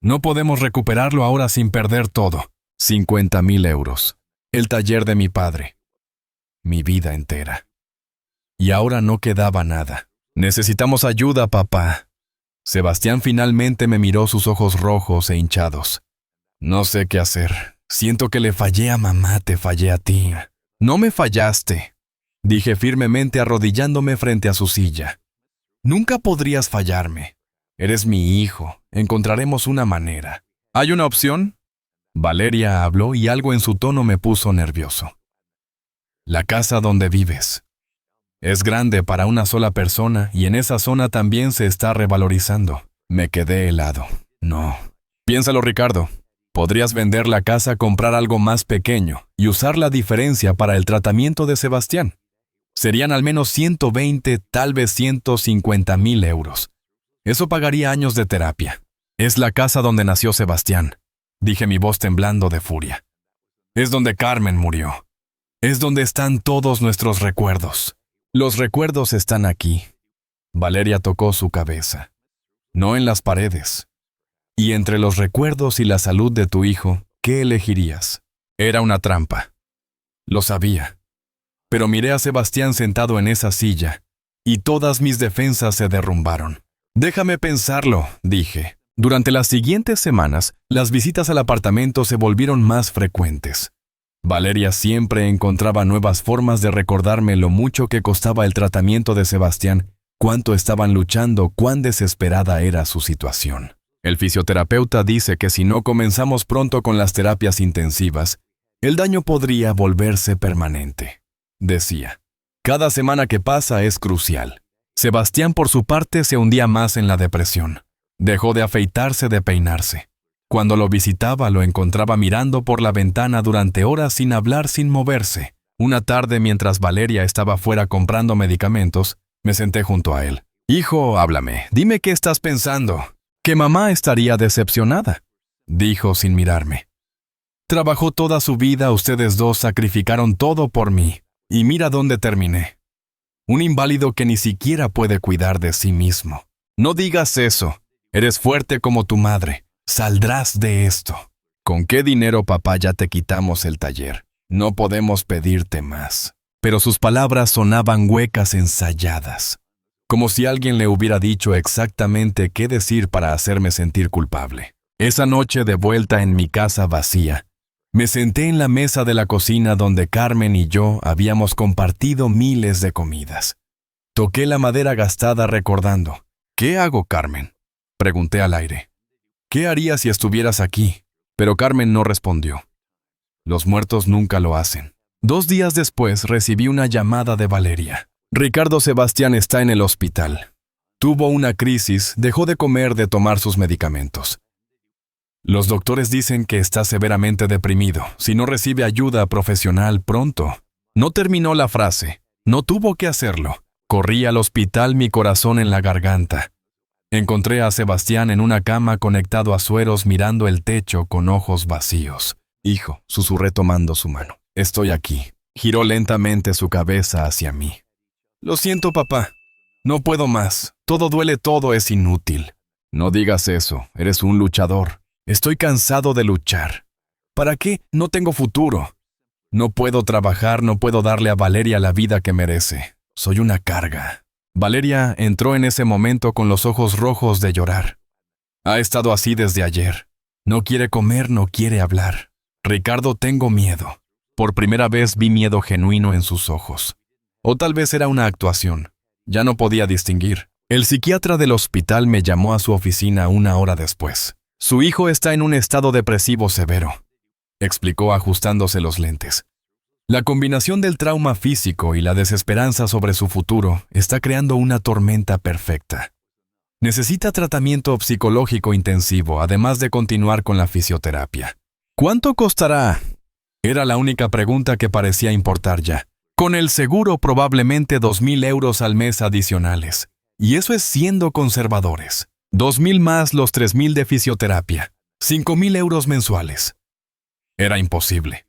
No podemos recuperarlo ahora sin perder todo. 50.000 euros. El taller de mi padre. Mi vida entera. Y ahora no quedaba nada. Necesitamos ayuda, papá. Sebastián finalmente me miró, sus ojos rojos e hinchados. No sé qué hacer. Siento que le fallé a mamá, te fallé a ti. No me fallaste, dije firmemente, arrodillándome frente a su silla. Nunca podrías fallarme. Eres mi hijo. Encontraremos una manera. ¿Hay una opción? Valeria habló y algo en su tono me puso nervioso. La casa donde vives. Es grande para una sola persona y en esa zona también se está revalorizando. Me quedé helado. No. Piénsalo, Ricardo. Podrías vender la casa, comprar algo más pequeño y usar la diferencia para el tratamiento de Sebastián. Serían al menos 120, tal vez 150.000 euros. Eso pagaría años de terapia. Es la casa donde nació Sebastián, dije, mi voz temblando de furia. Es donde Carmen murió. Es donde están todos nuestros recuerdos. Los recuerdos están aquí. Valeria tocó su cabeza. No en las paredes. Y entre los recuerdos y la salud de tu hijo, ¿qué elegirías? Era una trampa. Lo sabía. Pero miré a Sebastián sentado en esa silla, y todas mis defensas se derrumbaron. Déjame pensarlo, dije. Durante las siguientes semanas, las visitas al apartamento se volvieron más frecuentes. Valeria siempre encontraba nuevas formas de recordarme lo mucho que costaba el tratamiento de Sebastián, cuánto estaban luchando, cuán desesperada era su situación. El fisioterapeuta dice que si no comenzamos pronto con las terapias intensivas, el daño podría volverse permanente, decía. Cada semana que pasa es crucial. Sebastián, por su parte, se hundía más en la depresión. Dejó de afeitarse, de peinarse. Cuando lo visitaba, lo encontraba mirando por la ventana durante horas sin hablar, sin moverse. Una tarde, mientras Valeria estaba fuera comprando medicamentos, me senté junto a él. Hijo, háblame, dime qué estás pensando. Que mamá estaría decepcionada, dijo sin mirarme. Trabajó toda su vida, ustedes dos sacrificaron todo por mí, y mira dónde terminé. Un inválido que ni siquiera puede cuidar de sí mismo. No digas eso, eres fuerte como tu madre, saldrás de esto. ¿Con qué dinero, papá? Ya te quitamos el taller, no podemos pedirte más. Pero sus palabras sonaban huecas, ensayadas. Como si alguien le hubiera dicho exactamente qué decir para hacerme sentir culpable. Esa noche, de vuelta en mi casa vacía, me senté en la mesa de la cocina donde Carmen y yo habíamos compartido miles de comidas. Toqué la madera gastada recordando. ¿Qué hago, Carmen?, pregunté al aire. ¿Qué harías si estuvieras aquí? Pero Carmen no respondió. Los muertos nunca lo hacen. 2 días después recibí una llamada de Valeria. Ricardo, Sebastián está en el hospital. Tuvo una crisis, dejó de comer, de tomar sus medicamentos. Los doctores dicen que está severamente deprimido, si no recibe ayuda profesional pronto. No terminó la frase, no tuvo que hacerlo. Corrí al hospital, mi corazón en la garganta. Encontré a Sebastián en una cama conectado a sueros, mirando el techo con ojos vacíos. Hijo, susurré tomando su mano. Estoy aquí. Giró lentamente su cabeza hacia mí. Lo siento, papá. No puedo más. Todo duele, todo es inútil. No digas eso. Eres un luchador. Estoy cansado de luchar. ¿Para qué? No tengo futuro. No puedo trabajar, no puedo darle a Valeria la vida que merece. Soy una carga. Valeria entró en ese momento con los ojos rojos de llorar. Ha estado así desde ayer. No quiere comer, no quiere hablar. Ricardo, tengo miedo. Por primera vez vi miedo genuino en sus ojos. O tal vez era una actuación. Ya no podía distinguir. El psiquiatra del hospital me llamó a su oficina 1 hora después. Su hijo está en un estado depresivo severo, explicó ajustándose los lentes. La combinación del trauma físico y la desesperanza sobre su futuro está creando una tormenta perfecta. Necesita tratamiento psicológico intensivo, además de continuar con la fisioterapia. ¿Cuánto costará? Era la única pregunta que parecía importar ya. Con el seguro probablemente 2.000 euros al mes adicionales. Y eso es siendo conservadores. 2.000 más los 3.000 de fisioterapia. 5.000 euros mensuales. Era imposible.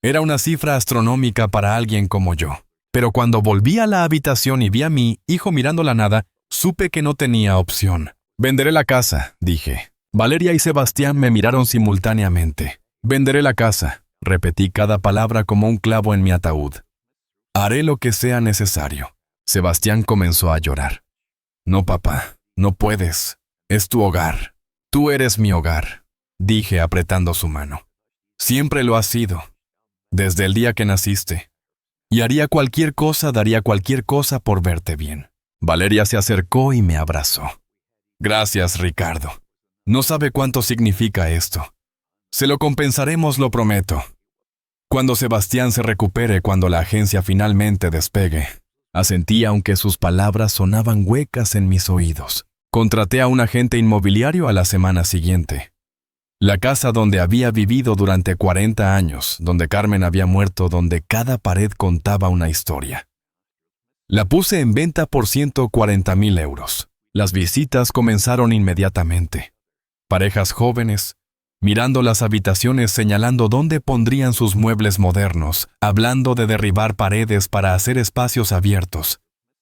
Era una cifra astronómica para alguien como yo. Pero cuando volví a la habitación y vi a mi hijo mirando la nada, supe que no tenía opción. Venderé la casa, dije. Valeria y Sebastián me miraron simultáneamente. Venderé la casa. Repetí cada palabra como un clavo en mi ataúd. Haré lo que sea necesario. Sebastián comenzó a llorar. No, papá, no puedes. Es tu hogar. Tú eres mi hogar, dije apretando su mano. Siempre lo has sido. Desde el día que naciste. Y haría cualquier cosa, daría cualquier cosa por verte bien. Valeria se acercó y me abrazó. Gracias, Ricardo. No sabe cuánto significa esto. Se lo compensaremos, lo prometo. Cuando Sebastián se recupere, cuando la agencia finalmente despegue. Asentí aunque sus palabras sonaban huecas en mis oídos. Contraté a un agente inmobiliario a la semana siguiente. La casa donde había vivido durante 40 años, donde Carmen había muerto, donde cada pared contaba una historia. La puse en venta por 140.000 euros. Las visitas comenzaron inmediatamente. Parejas jóvenes, mirando las habitaciones señalando dónde pondrían sus muebles modernos, hablando de derribar paredes para hacer espacios abiertos.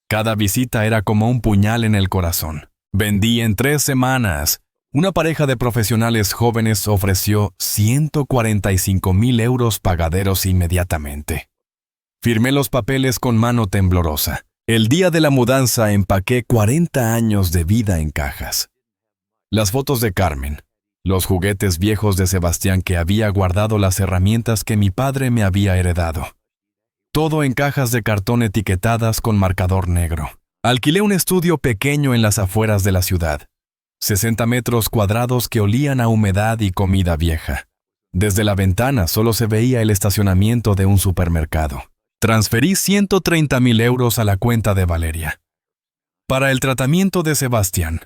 Cada visita era como un puñal en el corazón. Vendí en 3 semanas. Una pareja de profesionales jóvenes ofreció 145.000 euros pagaderos inmediatamente. Firmé los papeles con mano temblorosa. El día de la mudanza empaqué 40 años de vida en cajas. Las fotos de Carmen, los juguetes viejos de Sebastián que había guardado, las herramientas que mi padre me había heredado. Todo en cajas de cartón etiquetadas con marcador negro. Alquilé un estudio pequeño en las afueras de la ciudad. 60 metros cuadrados que olían a humedad y comida vieja. Desde la ventana solo se veía el estacionamiento de un supermercado. Transferí 130.000 euros a la cuenta de Valeria. Para el tratamiento de Sebastián,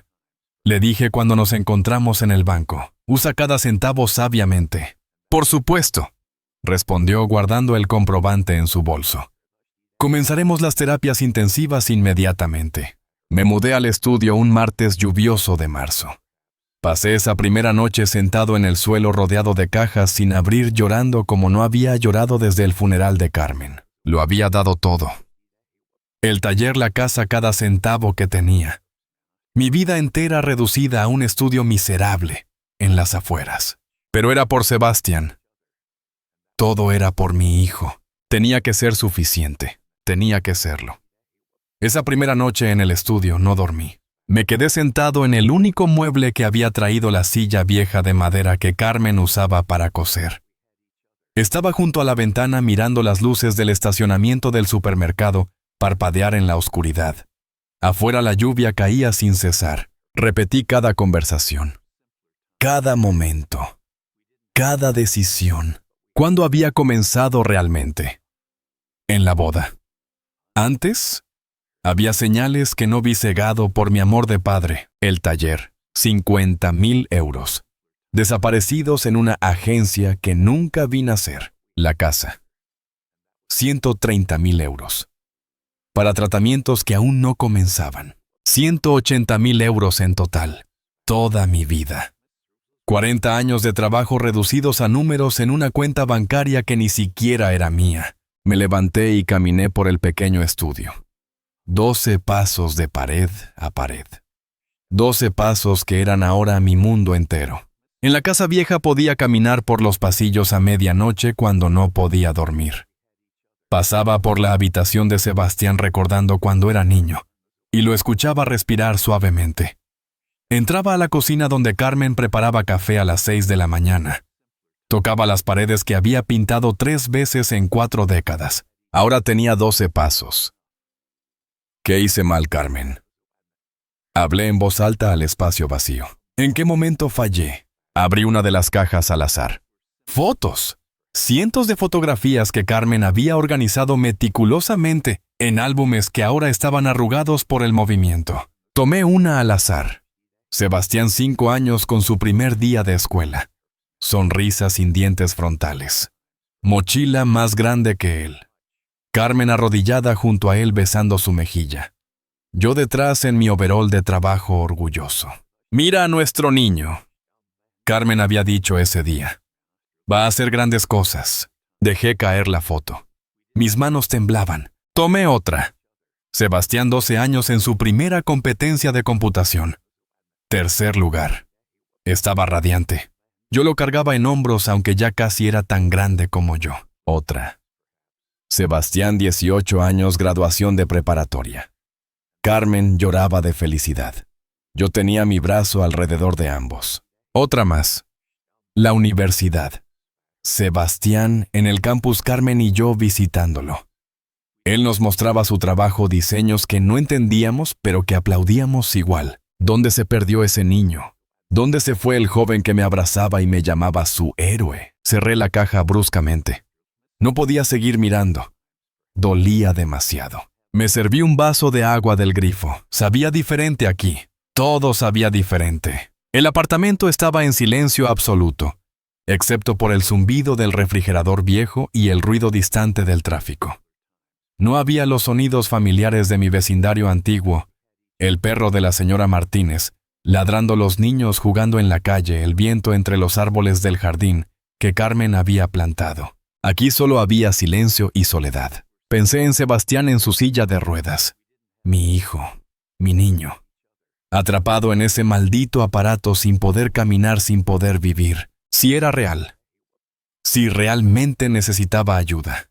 le dije cuando nos encontramos en el banco, usa cada centavo sabiamente. Por supuesto, respondió guardando el comprobante en su bolso. Comenzaremos las terapias intensivas inmediatamente. Me mudé al estudio un martes lluvioso de marzo. Pasé esa primera noche sentado en el suelo rodeado de cajas sin abrir, llorando como no había llorado desde el funeral de Carmen. Lo había dado todo. El taller, la casa, cada centavo que tenía. Mi vida entera reducida a un estudio miserable en las afueras. Pero era por Sebastián. Todo era por mi hijo. Tenía que ser suficiente. Tenía que serlo. Esa primera noche en el estudio no dormí. Me quedé sentado en el único mueble que había traído, la silla vieja de madera que Carmen usaba para coser. Estaba junto a la ventana mirando las luces del estacionamiento del supermercado parpadear en la oscuridad. Afuera la lluvia caía sin cesar. Repetí cada conversación, cada momento, cada decisión. ¿Cuándo había comenzado realmente? En la boda. Antes, había señales que no vi, cegado por mi amor de padre. El taller, 50.000 euros. Desaparecidos en una agencia que nunca vi nacer. La casa, 130.000 euros. Para tratamientos que aún no comenzaban. 180.000 euros en total. Toda mi vida. 40 años de trabajo reducidos a números en una cuenta bancaria que ni siquiera era mía. Me levanté y caminé por el pequeño estudio. 12 pasos de pared a pared. 12 pasos que eran ahora mi mundo entero. En la casa vieja podía caminar por los pasillos a medianoche cuando no podía dormir. Pasaba por la habitación de Sebastián recordando cuando era niño, y lo escuchaba respirar suavemente. Entraba a la cocina donde Carmen preparaba café a las 6 de la mañana. Tocaba las paredes que había pintado 3 veces en 4 décadas. Ahora tenía 12 pasos. ¿Qué hice mal, Carmen? Hablé en voz alta al espacio vacío. ¿En qué momento fallé? Abrí una de las cajas al azar. ¡Fotos! Cientos de fotografías que Carmen había organizado meticulosamente en álbumes que ahora estaban arrugados por el movimiento. Tomé una al azar. Sebastián, 5 años, con su primer día de escuela. Sonrisa sin dientes frontales. Mochila más grande que él. Carmen arrodillada junto a él besando su mejilla. Yo detrás en mi overol de trabajo orgulloso. «Mira a nuestro niño», Carmen había dicho ese día. «Va a hacer grandes cosas». Dejé caer la foto. Mis manos temblaban. Tomé otra. Sebastián, 12 años, en su primera competencia de computación. 3er lugar. Estaba radiante. Yo lo cargaba en hombros, aunque ya casi era tan grande como yo. Otra. Sebastián, 18 años, graduación de preparatoria. Carmen lloraba de felicidad. Yo tenía mi brazo alrededor de ambos. Otra más. La universidad. Sebastián en el campus, Carmen y yo visitándolo. Él nos mostraba su trabajo, diseños que no entendíamos, pero que aplaudíamos igual. ¿Dónde se perdió ese niño? ¿Dónde se fue el joven que me abrazaba y me llamaba su héroe? Cerré la caja bruscamente. No podía seguir mirando. Dolía demasiado. Me serví un vaso de agua del grifo. Sabía diferente aquí. Todo sabía diferente. El apartamento estaba en silencio absoluto, excepto por el zumbido del refrigerador viejo y el ruido distante del tráfico. No había los sonidos familiares de mi vecindario antiguo, el perro de la señora Martínez, ladrando, los niños jugando en la calle, el viento entre los árboles del jardín que Carmen había plantado. Aquí solo había silencio y soledad. Pensé en Sebastián en su silla de ruedas. Mi hijo, mi niño. Atrapado en ese maldito aparato, sin poder caminar, sin poder vivir. Si era real. Si realmente necesitaba ayuda.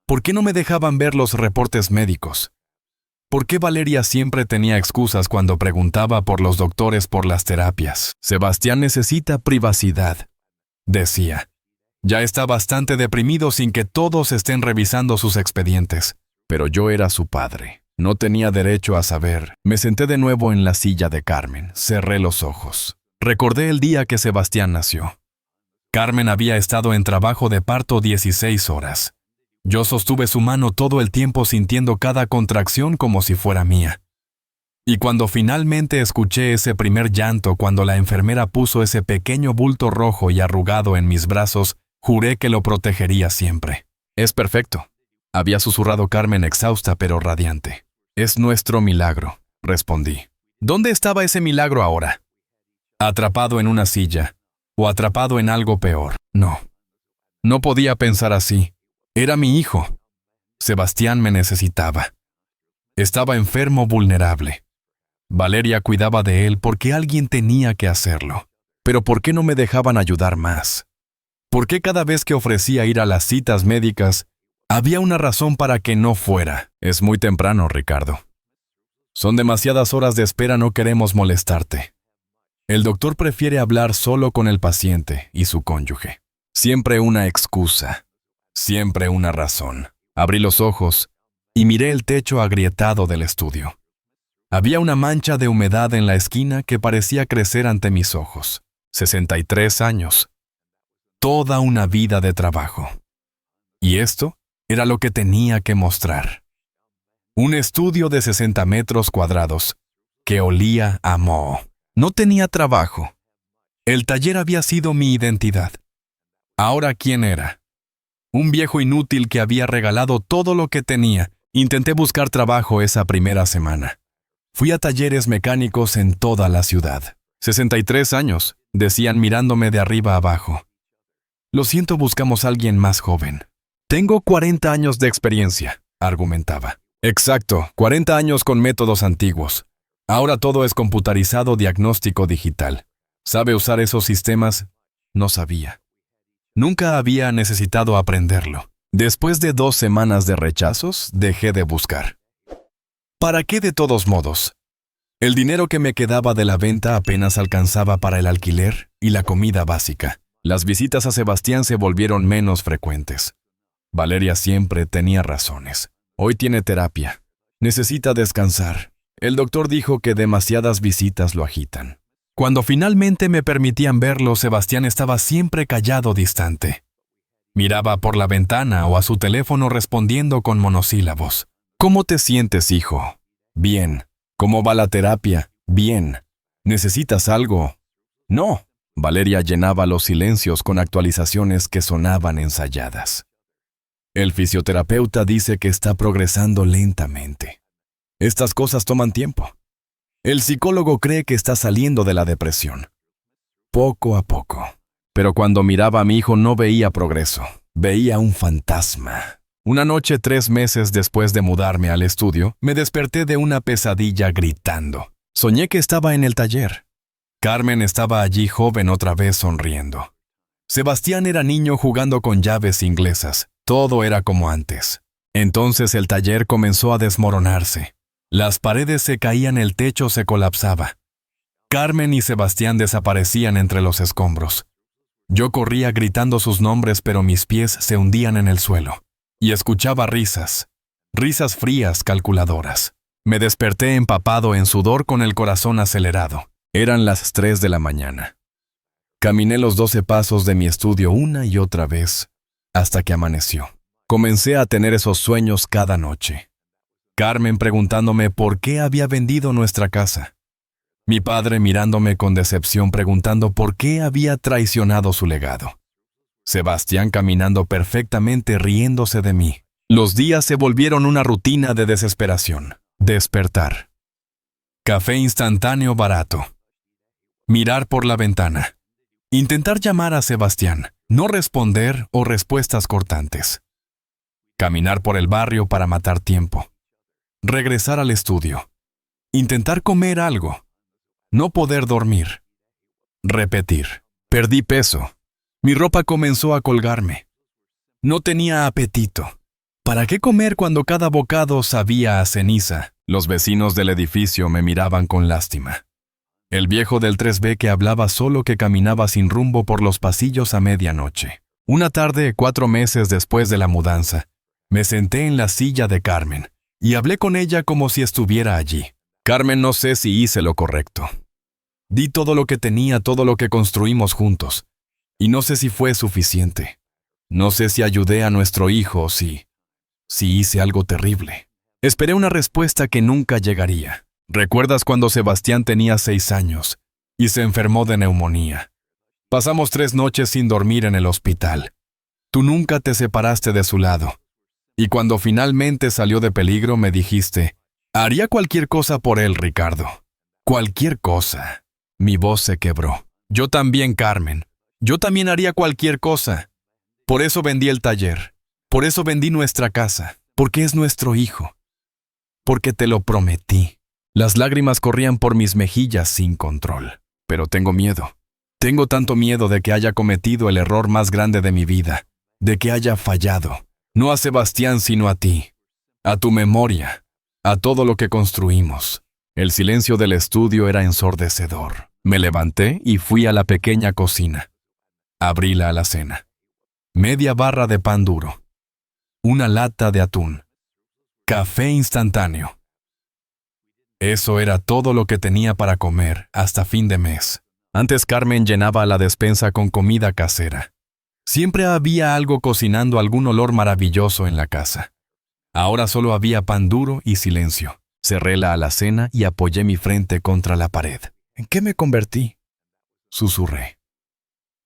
¿Por qué no me dejaban ver los reportes médicos? ¿Por qué Valeria siempre tenía excusas cuando preguntaba por los doctores, por las terapias? Sebastián necesita privacidad, decía. Ya está bastante deprimido sin que todos estén revisando sus expedientes. Pero yo era su padre. No tenía derecho a saber. Me senté de nuevo en la silla de Carmen. Cerré los ojos. Recordé el día que Sebastián nació. Carmen había estado en trabajo de parto 16 horas. Yo sostuve su mano todo el tiempo, sintiendo cada contracción como si fuera mía. Y cuando finalmente escuché ese primer llanto, cuando la enfermera puso ese pequeño bulto rojo y arrugado en mis brazos, juré que lo protegería siempre. «Es perfecto», había susurrado Carmen, exhausta pero radiante. «Es nuestro milagro», respondí. ¿Dónde estaba ese milagro ahora? ¿Atrapado en una silla? ¿O atrapado en algo peor? No. No podía pensar así. Era mi hijo. Sebastián me necesitaba. Estaba enfermo, vulnerable. Valeria cuidaba de él porque alguien tenía que hacerlo. Pero ¿por qué no me dejaban ayudar más? ¿Por qué cada vez que ofrecía ir a las citas médicas, había una razón para que no fuera? Es muy temprano, Ricardo. Son demasiadas horas de espera, no queremos molestarte. El doctor prefiere hablar solo con el paciente y su cónyuge. Siempre una excusa. Siempre una razón. Abrí los ojos y miré el techo agrietado del estudio. Había una mancha de humedad en la esquina que parecía crecer ante mis ojos. 63 años. Toda una vida de trabajo. Y esto era lo que tenía que mostrar. Un estudio de 60 metros cuadrados que olía a moho. No tenía trabajo. El taller había sido mi identidad. Ahora, ¿quién era? Un viejo inútil que había regalado todo lo que tenía. Intenté buscar trabajo esa primera semana. Fui a talleres mecánicos en toda la ciudad. 63 años, decían mirándome de arriba abajo. Lo siento, buscamos a alguien más joven. Tengo 40 años de experiencia, argumentaba. Exacto, 40 años con métodos antiguos. Ahora todo es computarizado, diagnóstico digital. ¿Sabe usar esos sistemas? No sabía. Nunca había necesitado aprenderlo. Después de 2 semanas de rechazos, dejé de buscar. ¿Para qué de todos modos? El dinero que me quedaba de la venta apenas alcanzaba para el alquiler y la comida básica. Las visitas a Sebastián se volvieron menos frecuentes. Valeria siempre tenía razones. Hoy tiene terapia. Necesita descansar. El doctor dijo que demasiadas visitas lo agitan. Cuando finalmente me permitían verlo, Sebastián estaba siempre callado, distante. Miraba por la ventana o a su teléfono respondiendo con monosílabos. ¿Cómo te sientes, hijo? Bien. ¿Cómo va la terapia? Bien. ¿Necesitas algo? No. Valeria llenaba los silencios con actualizaciones que sonaban ensayadas. El fisioterapeuta dice que está progresando lentamente. Estas cosas toman tiempo. El psicólogo cree que está saliendo de la depresión. Poco a poco. Pero cuando miraba a mi hijo no veía progreso. Veía un fantasma. Una noche, 3 meses después de mudarme al estudio, me desperté de una pesadilla gritando. Soñé que estaba en el taller. Carmen estaba allí joven otra vez sonriendo. Sebastián era niño jugando con llaves inglesas. Todo era como antes. Entonces el taller comenzó a desmoronarse. Las paredes se caían, el techo se colapsaba. Carmen y Sebastián desaparecían entre los escombros. Yo corría gritando sus nombres, pero mis pies se hundían en el suelo. Y escuchaba risas. Risas frías, calculadoras. Me desperté empapado en sudor con el corazón acelerado. Eran las 3 de la mañana. Caminé los 12 pasos de mi estudio una y otra vez, hasta que amaneció. Comencé a tener esos sueños cada noche. Carmen preguntándome por qué había vendido nuestra casa. Mi padre mirándome con decepción preguntando por qué había traicionado su legado. Sebastián caminando perfectamente riéndose de mí. Los días se volvieron una rutina de desesperación. Despertar. Café instantáneo barato. Mirar por la ventana. Intentar llamar a Sebastián. No responder o respuestas cortantes. Caminar por el barrio para matar tiempo. Regresar al estudio. Intentar comer algo. No poder dormir. Repetir. Perdí peso. Mi ropa comenzó a colgarme. No tenía apetito. ¿Para qué comer cuando cada bocado sabía a ceniza? Los vecinos del edificio me miraban con lástima. El viejo del 3B que hablaba solo, que caminaba sin rumbo por los pasillos a medianoche. Una tarde, 4 meses después de la mudanza, me senté en la silla de Carmen y hablé con ella como si estuviera allí. Carmen, no sé si hice lo correcto. Di todo lo que tenía, todo lo que construimos juntos, y no sé si fue suficiente. No sé si ayudé a nuestro hijo o si hice algo terrible. Esperé una respuesta que nunca llegaría. ¿Recuerdas cuando Sebastián tenía 6 años y se enfermó de neumonía? Pasamos 3 noches sin dormir en el hospital. Tú nunca te separaste de su lado. Y cuando finalmente salió de peligro me dijiste, haría cualquier cosa por él, Ricardo. Cualquier cosa. Mi voz se quebró. Yo también, Carmen. Yo también haría cualquier cosa. Por eso vendí el taller. Por eso vendí nuestra casa. Porque es nuestro hijo. Porque te lo prometí. Las lágrimas corrían por mis mejillas sin control. Pero tengo miedo. Tengo tanto miedo de que haya cometido el error más grande de mi vida. De que haya fallado. No a Sebastián, sino a ti. A tu memoria. A todo lo que construimos. El silencio del estudio era ensordecedor. Me levanté y fui a la pequeña cocina. Abrí la alacena. Media barra de pan duro. Una lata de atún. Café instantáneo. Eso era todo lo que tenía para comer hasta fin de mes. Antes Carmen llenaba la despensa con comida casera. Siempre había algo cocinando, algún olor maravilloso en la casa. Ahora solo había pan duro y silencio. Cerré la alacena y apoyé mi frente contra la pared. ¿En qué me convertí? Susurré.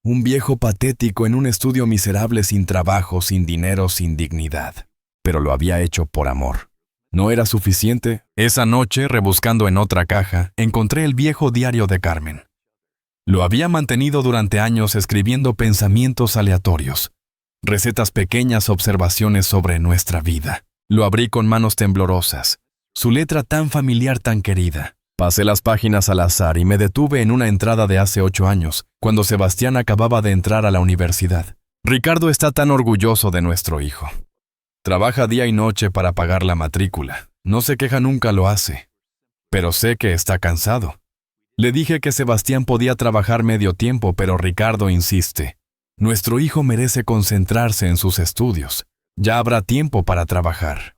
Un viejo patético en un estudio miserable, sin trabajo, sin dinero, sin dignidad. Pero lo había hecho por amor. ¿No era suficiente? Esa noche, rebuscando en otra caja, encontré el viejo diario de Carmen. Lo había mantenido durante años escribiendo pensamientos aleatorios, recetas pequeñas, observaciones sobre nuestra vida. Lo abrí con manos temblorosas, su letra tan familiar, tan querida. Pasé las páginas al azar y me detuve en una entrada de hace 8 años, cuando Sebastián acababa de entrar a la universidad. Ricardo está tan orgulloso de nuestro hijo. Trabaja día y noche para pagar la matrícula. No se queja, nunca lo hace. Pero sé que está cansado. Le dije que Sebastián podía trabajar medio tiempo, pero Ricardo insiste. Nuestro hijo merece concentrarse en sus estudios. Ya habrá tiempo para trabajar.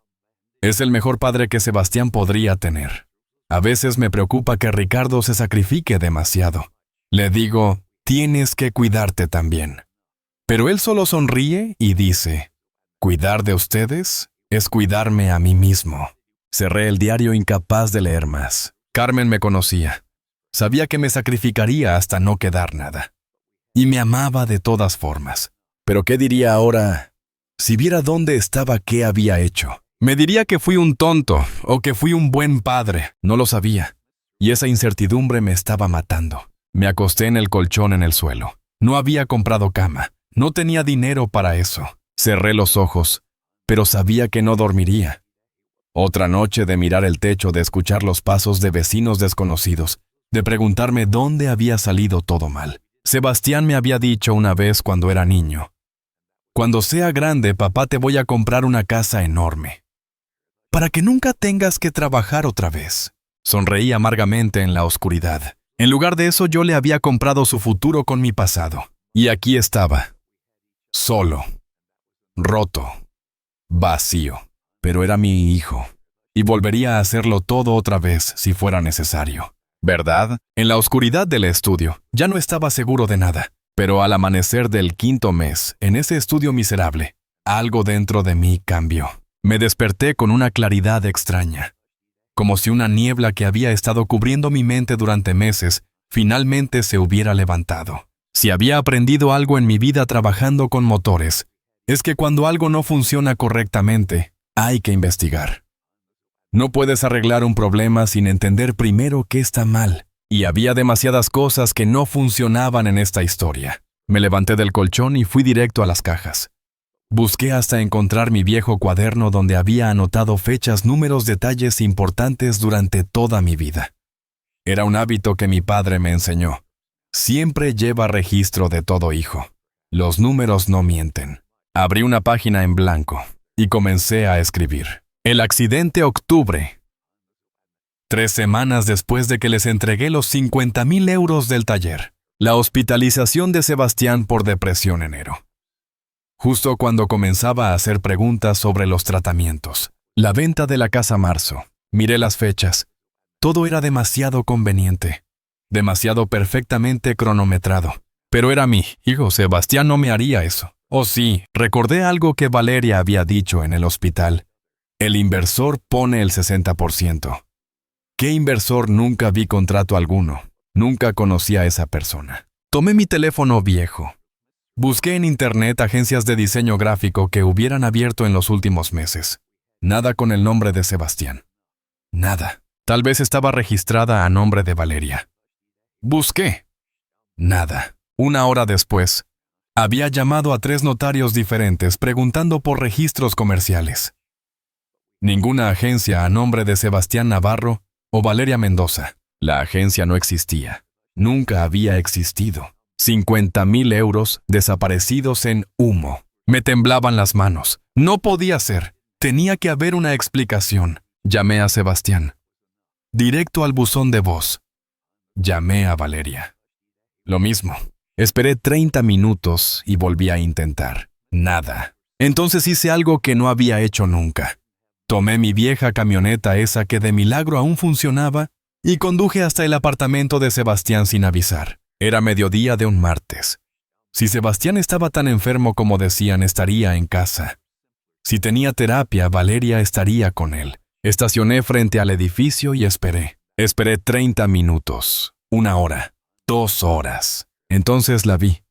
Es el mejor padre que Sebastián podría tener. A veces me preocupa que Ricardo se sacrifique demasiado. Le digo, tienes que cuidarte también. Pero él solo sonríe y dice, cuidar de ustedes es cuidarme a mí mismo. Cerré el diario incapaz de leer más. Carmen me conocía. Sabía que me sacrificaría hasta no quedar nada. Y me amaba de todas formas. Pero ¿qué diría ahora? Si viera dónde estaba, ¿qué había hecho? Me diría que fui un tonto o que fui un buen padre. No lo sabía. Y esa incertidumbre me estaba matando. Me acosté en el colchón en el suelo. No había comprado cama. No tenía dinero para eso. Cerré los ojos, pero sabía que no dormiría. Otra noche de mirar el techo, de escuchar los pasos de vecinos desconocidos, de preguntarme dónde había salido todo mal. Sebastián me había dicho una vez cuando era niño, cuando sea grande, papá, te voy a comprar una casa enorme, para que nunca tengas que trabajar otra vez. Sonreí amargamente en la oscuridad. En lugar de eso, yo le había comprado su futuro con mi pasado. Y aquí estaba. Solo, roto, vacío, pero era mi hijo, y volvería a hacerlo todo otra vez si fuera necesario. ¿Verdad? En la oscuridad del estudio, ya no estaba seguro de nada, pero al amanecer del 5º mes, en ese estudio miserable, algo dentro de mí cambió. Me desperté con una claridad extraña, como si una niebla que había estado cubriendo mi mente durante meses, finalmente se hubiera levantado. Si había aprendido algo en mi vida trabajando con motores, es que cuando algo no funciona correctamente, hay que investigar. No puedes arreglar un problema sin entender primero qué está mal, y había demasiadas cosas que no funcionaban en esta historia. Me levanté del colchón y fui directo a las cajas. Busqué hasta encontrar mi viejo cuaderno donde había anotado fechas, números, detalles importantes durante toda mi vida. Era un hábito que mi padre me enseñó. Siempre lleva registro de todo, hijo. Los números no mienten. Abrí una página en blanco y comencé a escribir. El accidente, octubre. 3 semanas después de que les entregué los 50,000 euros del taller. La hospitalización de Sebastián por depresión, enero. Justo cuando comenzaba a hacer preguntas sobre los tratamientos. La venta de la casa, marzo. Miré las fechas. Todo era demasiado conveniente. Demasiado perfectamente cronometrado. Pero era mi hijo, Sebastián no me haría eso. Oh sí, recordé algo que Valeria había dicho en el hospital. El inversor pone el 60%. ¿Qué inversor? Nunca vi contrato alguno. Nunca conocí a esa persona. Tomé mi teléfono viejo. Busqué en internet agencias de diseño gráfico que hubieran abierto en los últimos meses. Nada con el nombre de Sebastián. Nada. Tal vez estaba registrada a nombre de Valeria. Busqué. Nada. 1 hora después, había llamado a 3 notarios diferentes preguntando por registros comerciales. Ninguna agencia a nombre de Sebastián Navarro o Valeria Mendoza. La agencia no existía. Nunca había existido. 50,000 euros desaparecidos en humo. Me temblaban las manos. No podía ser. Tenía que haber una explicación. Llamé a Sebastián. Directo al buzón de voz. Llamé a Valeria. Lo mismo. Esperé 30 minutos y volví a intentar. Nada. Entonces hice algo que no había hecho nunca. Tomé mi vieja camioneta, esa que de milagro aún funcionaba, y conduje hasta el apartamento de Sebastián sin avisar. Era mediodía de un martes. Si Sebastián estaba tan enfermo como decían, estaría en casa. Si tenía terapia, Valeria estaría con él. Estacioné frente al edificio y esperé. Esperé 30 minutos, 1 hora, 2 horas. Entonces la vi.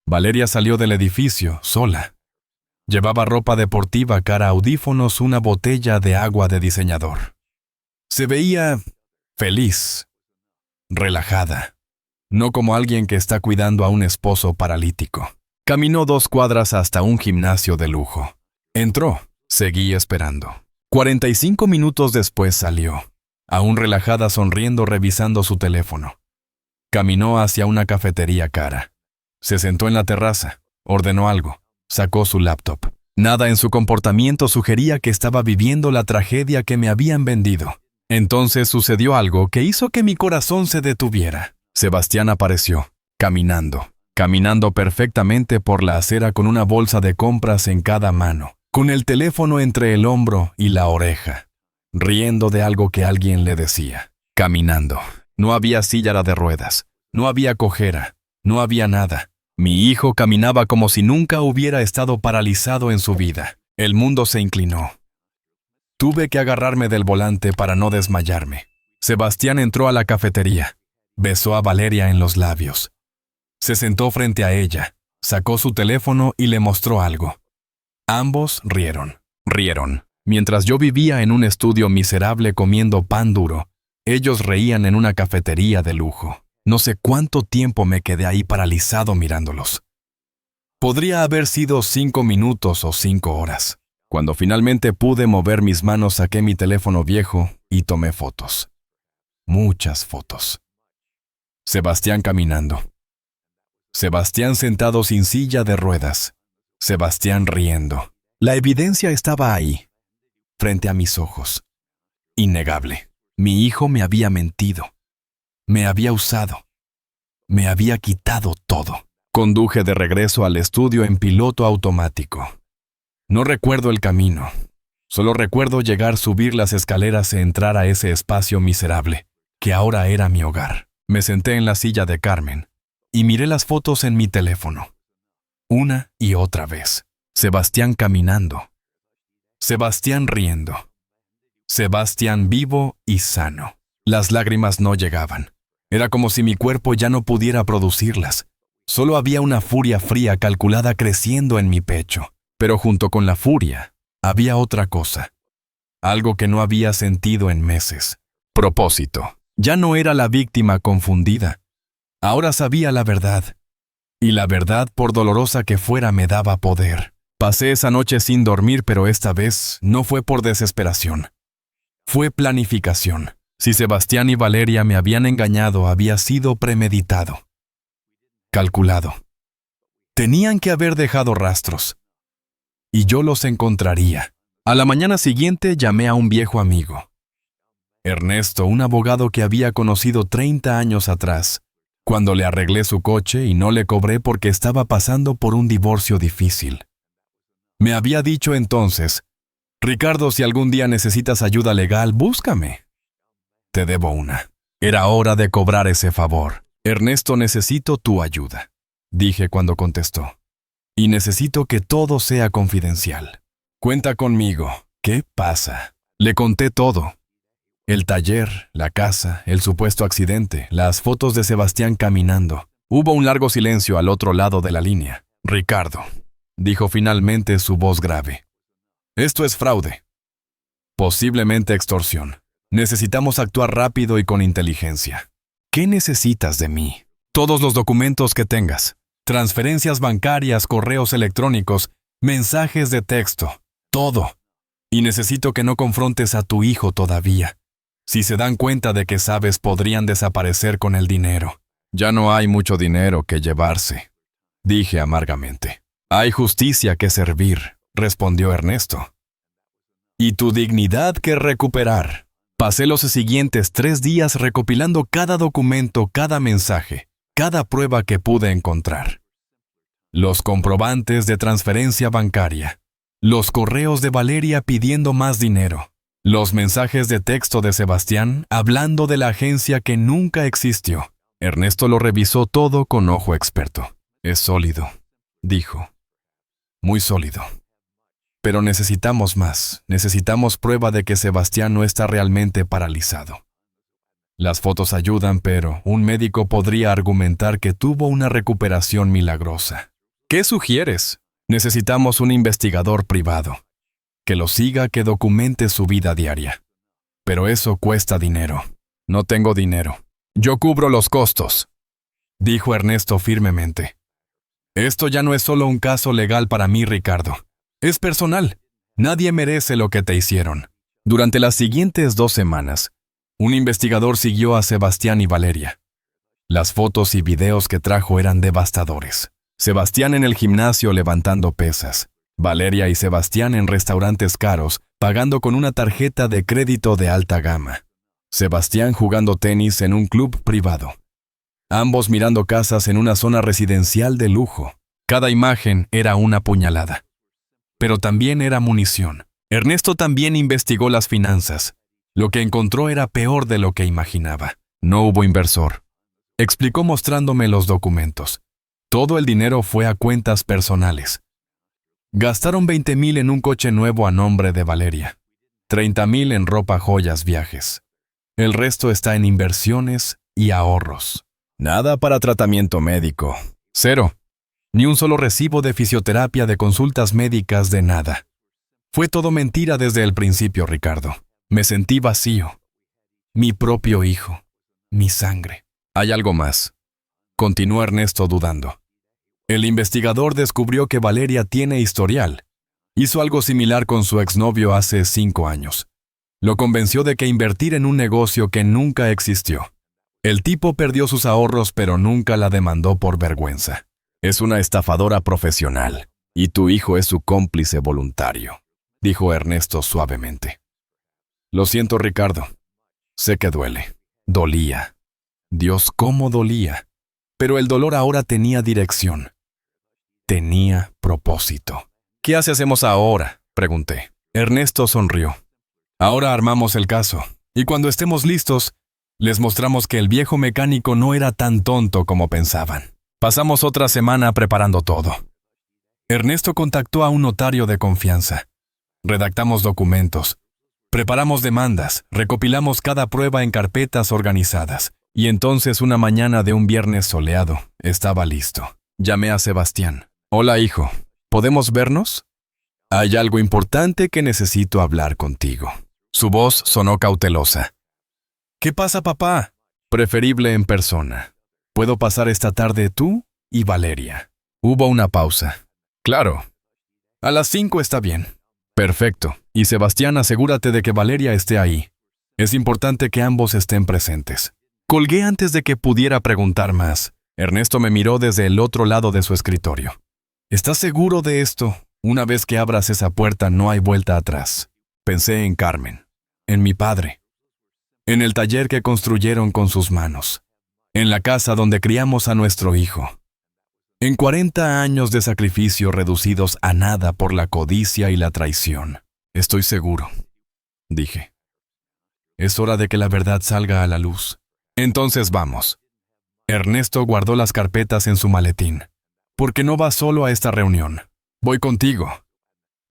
Valeria salió del edificio, sola. Llevaba ropa deportiva, cara, audífonos, una botella de agua de diseñador. Se veía feliz, relajada, no como alguien que está cuidando a un esposo paralítico. Caminó 2 cuadras hasta un gimnasio de lujo. Entró, seguí esperando. 45 minutos después salió, aún relajada, sonriendo, revisando su teléfono. Caminó hacia una cafetería cara. Se sentó en la terraza, ordenó algo. Sacó su laptop. Nada en su comportamiento sugería que estaba viviendo la tragedia que me habían vendido. Entonces sucedió algo que hizo que mi corazón se detuviera. Sebastián apareció, caminando perfectamente por la acera con una bolsa de compras en cada mano, con el teléfono entre el hombro y la oreja, riendo de algo que alguien le decía. Caminando. No había silla de ruedas, no había cojera, no había nada. Mi hijo caminaba como si nunca hubiera estado paralizado en su vida. El mundo se inclinó. Tuve que agarrarme del volante para no desmayarme. Sebastián entró a la cafetería. Besó a Valeria en los labios. Se sentó frente a ella, sacó su teléfono y le mostró algo. Ambos rieron. Mientras yo vivía en un estudio miserable comiendo pan duro, ellos reían en una cafetería de lujo. No sé cuánto tiempo me quedé ahí paralizado mirándolos. Podría haber sido 5 minutos o 5 horas. Cuando finalmente pude mover mis manos, saqué mi teléfono viejo y tomé fotos. Muchas fotos. Sebastián caminando. Sebastián sentado sin silla de ruedas. Sebastián riendo. La evidencia estaba ahí, frente a mis ojos. Innegable. Mi hijo me había mentido. Me había usado. Me había quitado todo. Conduje de regreso al estudio en piloto automático. No recuerdo el camino. Solo recuerdo llegar, subir las escaleras e entrar a ese espacio miserable, que ahora era mi hogar. Me senté en la silla de Carmen y miré las fotos en mi teléfono. Una y otra vez. Sebastián caminando. Sebastián riendo. Sebastián vivo y sano. Las lágrimas no llegaban. Era como si mi cuerpo ya no pudiera producirlas. Solo había una furia fría calculada creciendo en mi pecho. Pero junto con la furia, había otra cosa. Algo que no había sentido en meses. Propósito. Ya no era la víctima confundida. Ahora sabía la verdad. Y la verdad, por dolorosa que fuera, me daba poder. Pasé esa noche sin dormir, pero esta vez no fue por desesperación. Fue planificación. Si Sebastián y Valeria me habían engañado, había sido premeditado. Calculado. Tenían que haber dejado rastros. Y yo los encontraría. A la mañana siguiente llamé a un viejo amigo. Ernesto, un abogado que había conocido 30 años atrás, cuando le arreglé su coche y no le cobré porque estaba pasando por un divorcio difícil. Me había dicho entonces: Ricardo, si algún día necesitas ayuda legal, búscame. Te debo una. Era hora de cobrar ese favor. Ernesto, necesito tu ayuda, dije cuando contestó. Y necesito que todo sea confidencial. Cuenta conmigo. ¿Qué pasa? Le conté todo. El taller, la casa, el supuesto accidente, las fotos de Sebastián caminando. Hubo un largo silencio al otro lado de la línea. Ricardo, dijo finalmente su voz grave. Esto es fraude. Posiblemente extorsión. Necesitamos actuar rápido y con inteligencia. ¿Qué necesitas de mí? Todos los documentos que tengas. Transferencias bancarias, correos electrónicos, mensajes de texto. Todo. Y necesito que no confrontes a tu hijo todavía. Si se dan cuenta de que sabes, podrían desaparecer con el dinero. Ya no hay mucho dinero que llevarse, dije amargamente. Hay justicia que servir, respondió Ernesto. Y tu dignidad que recuperar. Pasé los siguientes 3 días recopilando cada documento, cada mensaje, cada prueba que pude encontrar. Los comprobantes de transferencia bancaria, los correos de Valeria pidiendo más dinero, los mensajes de texto de Sebastián hablando de la agencia que nunca existió. Ernesto lo revisó todo con ojo experto. Es sólido, dijo. Muy sólido. Pero necesitamos más. Necesitamos prueba de que Sebastián no está realmente paralizado. Las fotos ayudan, pero un médico podría argumentar que tuvo una recuperación milagrosa. ¿Qué sugieres? Necesitamos un investigador privado. Que lo siga, que documente su vida diaria. Pero eso cuesta dinero. No tengo dinero. Yo cubro los costos, dijo Ernesto firmemente. Esto ya no es solo un caso legal para mí, Ricardo. Es personal. Nadie merece lo que te hicieron. Durante las siguientes 2 semanas, un investigador siguió a Sebastián y Valeria. Las fotos y videos que trajo eran devastadores. Sebastián en el gimnasio levantando pesas. Valeria y Sebastián en restaurantes caros, pagando con una tarjeta de crédito de alta gama. Sebastián jugando tenis en un club privado. Ambos mirando casas en una zona residencial de lujo. Cada imagen era una puñalada. Pero también era munición. Ernesto también investigó las finanzas. Lo que encontró era peor de lo que imaginaba. No hubo inversor. Explicó mostrándome los documentos. Todo el dinero fue a cuentas personales. Gastaron 20,000 en un coche nuevo a nombre de Valeria. 30,000 en ropa, joyas, viajes. El resto está en inversiones y ahorros. Nada para tratamiento médico. 0. Ni un solo recibo de fisioterapia, de consultas médicas, de nada. Fue todo mentira desde el principio, Ricardo. Me sentí vacío. Mi propio hijo. Mi sangre. Hay algo más. Continuó Ernesto dudando. El investigador descubrió que Valeria tiene historial. Hizo algo similar con su exnovio hace 5 años. Lo convenció de que invertir en un negocio que nunca existió. El tipo perdió sus ahorros, pero nunca la demandó por vergüenza. Es una estafadora profesional, y tu hijo es su cómplice voluntario, dijo Ernesto suavemente. Lo siento, Ricardo. Sé que duele. Dolía. Dios, cómo dolía. Pero el dolor ahora tenía dirección. Tenía propósito. ¿Qué hacemos ahora?, pregunté. Ernesto sonrió. Ahora armamos el caso, y cuando estemos listos, les mostramos que el viejo mecánico no era tan tonto como pensaban. Pasamos otra semana preparando todo. Ernesto contactó a un notario de confianza. Redactamos documentos. Preparamos demandas, recopilamos cada prueba en carpetas organizadas. Y entonces, una mañana de un viernes soleado, estaba listo. Llamé a Sebastián. Hola, hijo. ¿Podemos vernos? Hay algo importante que necesito hablar contigo. Su voz sonó cautelosa. ¿Qué pasa, papá? Preferible en persona. ¿Puedo pasar esta tarde tú y Valeria? Hubo una pausa. Claro. A las 5 está bien. Perfecto. Y Sebastián, asegúrate de que Valeria esté ahí. Es importante que ambos estén presentes. Colgué antes de que pudiera preguntar más. Ernesto me miró desde el otro lado de su escritorio. ¿Estás seguro de esto? Una vez que abras esa puerta no hay vuelta atrás. Pensé en Carmen, en mi padre, en el taller que construyeron con sus manos, en la casa donde criamos a nuestro hijo, en 40 años de sacrificio reducidos a nada por la codicia y la traición. Estoy seguro, dije. Es hora de que la verdad salga a la luz. Entonces vamos. Ernesto guardó las carpetas en su maletín. Porque no vas solo a esta reunión. Voy contigo.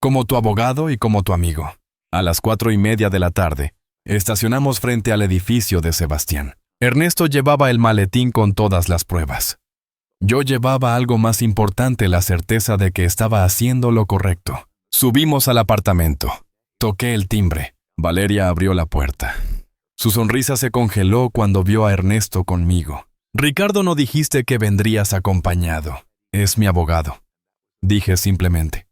Como tu abogado y como tu amigo. A las 4:30 de la tarde, estacionamos frente al edificio de Sebastián. Ernesto llevaba el maletín con todas las pruebas. Yo llevaba algo más importante, la certeza de que estaba haciendo lo correcto. Subimos al apartamento. Toqué el timbre. Valeria abrió la puerta. Su sonrisa se congeló cuando vio a Ernesto conmigo. Ricardo, no dijiste que vendrías acompañado. Es mi abogado, dije simplemente.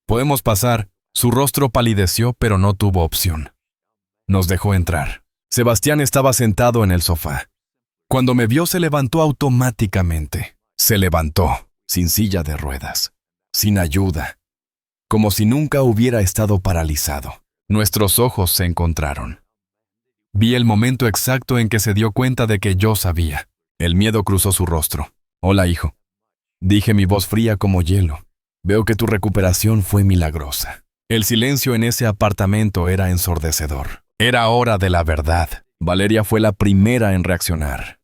Podemos pasar. Su rostro palideció, pero no tuvo opción. Nos dejó entrar. Sebastián estaba sentado en el sofá. Cuando me vio, se levantó automáticamente. Se levantó, sin silla de ruedas, sin ayuda, como si nunca hubiera estado paralizado. Nuestros ojos se encontraron. Vi el momento exacto en que se dio cuenta de que yo sabía. El miedo cruzó su rostro. Hola, hijo. Dije, mi voz fría como hielo. Veo que tu recuperación fue milagrosa. El silencio en ese apartamento era ensordecedor. Era hora de la verdad. Valeria fue la primera en reaccionar.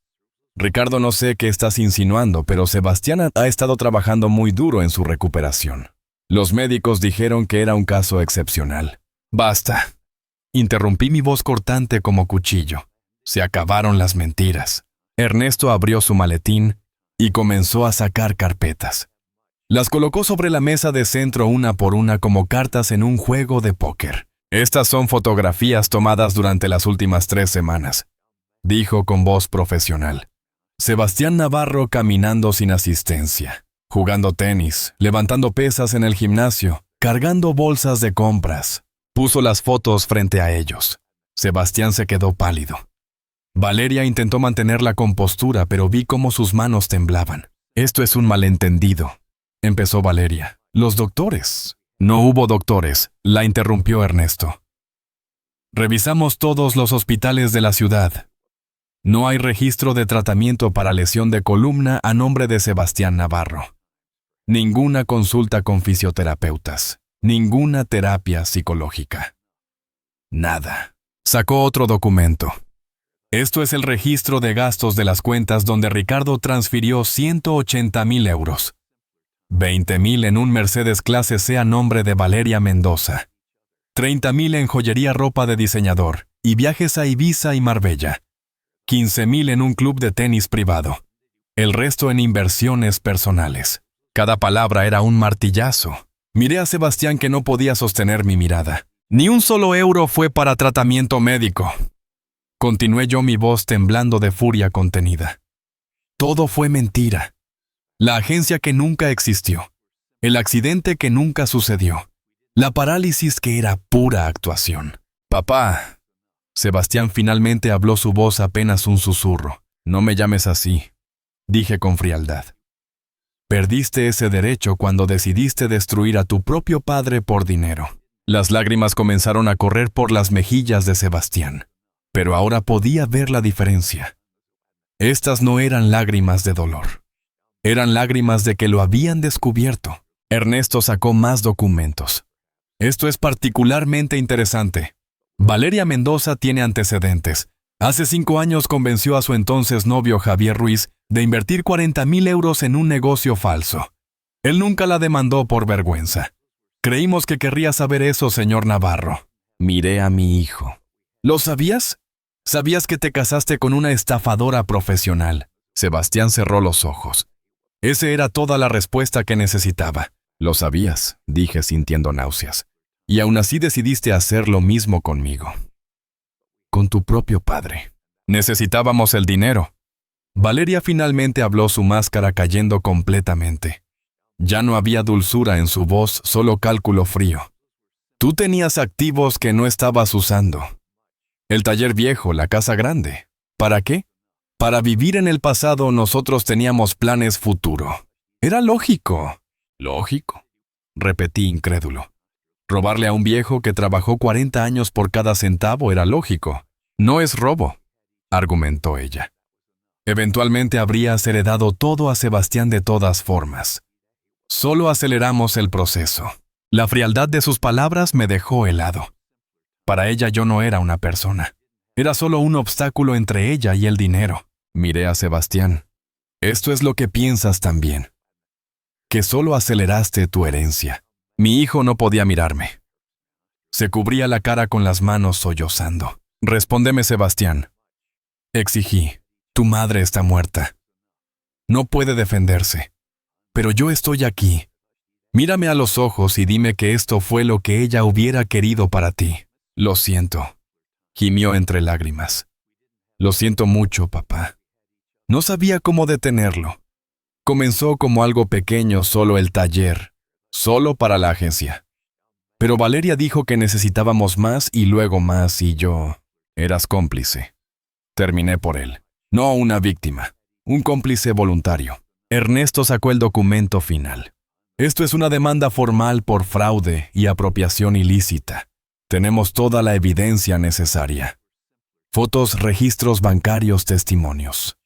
Ricardo, no sé qué estás insinuando, pero Sebastián ha estado trabajando muy duro en su recuperación. Los médicos dijeron que era un caso excepcional. Basta. Interrumpí, mi voz cortante como cuchillo. Se acabaron las mentiras. Ernesto abrió su maletín y comenzó a sacar carpetas. Las colocó sobre la mesa de centro una por una como cartas en un juego de póker. Estas son fotografías tomadas durante las últimas 3 semanas, dijo con voz profesional. Sebastián Navarro caminando sin asistencia, jugando tenis, levantando pesas en el gimnasio, cargando bolsas de compras. Puso las fotos frente a ellos. Sebastián se quedó pálido. Valeria intentó mantener la compostura, pero vi cómo sus manos temblaban. Esto es un malentendido, empezó Valeria. Los doctores. No hubo doctores, la interrumpió Ernesto. Revisamos todos los hospitales de la ciudad. No hay registro de tratamiento para lesión de columna a nombre de Sebastián Navarro. Ninguna consulta con fisioterapeutas. Ninguna terapia psicológica. Nada. Sacó otro documento. Esto es el registro de gastos de las cuentas donde Ricardo transfirió 180,000 euros. 20,000 en un Mercedes clase C a nombre de Valeria Mendoza. 30,000 en joyería ropa de diseñador y viajes a Ibiza y Marbella. 15,000 en un club de tenis privado. El resto en inversiones personales. Cada palabra era un martillazo. Miré a Sebastián que no podía sostener mi mirada. Ni un solo euro fue para tratamiento médico. Continué yo, mi voz temblando de furia contenida. Todo fue mentira. La agencia que nunca existió. El accidente que nunca sucedió. La parálisis que era pura actuación. Papá. Sebastián finalmente habló, su voz apenas un susurro. No me llames así, dije con frialdad. Perdiste ese derecho cuando decidiste destruir a tu propio padre por dinero. Las lágrimas comenzaron a correr por las mejillas de Sebastián, pero ahora podía ver la diferencia. Estas no eran lágrimas de dolor. Eran lágrimas de que lo habían descubierto. Ernesto sacó más documentos. Esto es particularmente interesante. Valeria Mendoza tiene antecedentes. Hace 5 años convenció a su entonces novio Javier Ruiz de invertir 40,000 euros en un negocio falso. Él nunca la demandó por vergüenza. Creímos que querría saber eso, señor Navarro. Miré a mi hijo. ¿Lo sabías? ¿Sabías que te casaste con una estafadora profesional? Sebastián cerró los ojos. Esa era toda la respuesta que necesitaba. Lo sabías, dije sintiendo náuseas. Y aún así decidiste hacer lo mismo conmigo. Con tu propio padre. Necesitábamos el dinero. Valeria finalmente habló, su máscara cayendo completamente. Ya no había dulzura en su voz, solo cálculo frío. Tú tenías activos que no estabas usando. El taller viejo, la casa grande. ¿Para qué? Para vivir en el pasado. Nosotros teníamos planes futuro. Era lógico. ¿Lógico? Repetí incrédulo. Robarle a un viejo que trabajó 40 años por cada centavo era lógico. No es robo, argumentó ella. Eventualmente habrías heredado todo a Sebastián de todas formas. Solo aceleramos el proceso. La frialdad de sus palabras me dejó helado. Para ella yo no era una persona. Era solo un obstáculo entre ella y el dinero. Miré a Sebastián. Esto es lo que piensas también. Que solo aceleraste tu herencia. Mi hijo no podía mirarme. Se cubría la cara con las manos sollozando. Respóndeme, Sebastián. Exigí. Tu madre está muerta. No puede defenderse. Pero yo estoy aquí. Mírame a los ojos y dime que esto fue lo que ella hubiera querido para ti. Lo siento. Gimió entre lágrimas. Lo siento mucho, papá. No sabía cómo detenerlo. Comenzó como algo pequeño, solo el taller. Solo para la agencia. Pero Valeria dijo que necesitábamos más y luego más y yo... Eras cómplice. Terminé por él. No una víctima. Un cómplice voluntario. Ernesto sacó el documento final. Esto es una demanda formal por fraude y apropiación ilícita. Tenemos toda la evidencia necesaria. Fotos, registros bancarios, testimonios.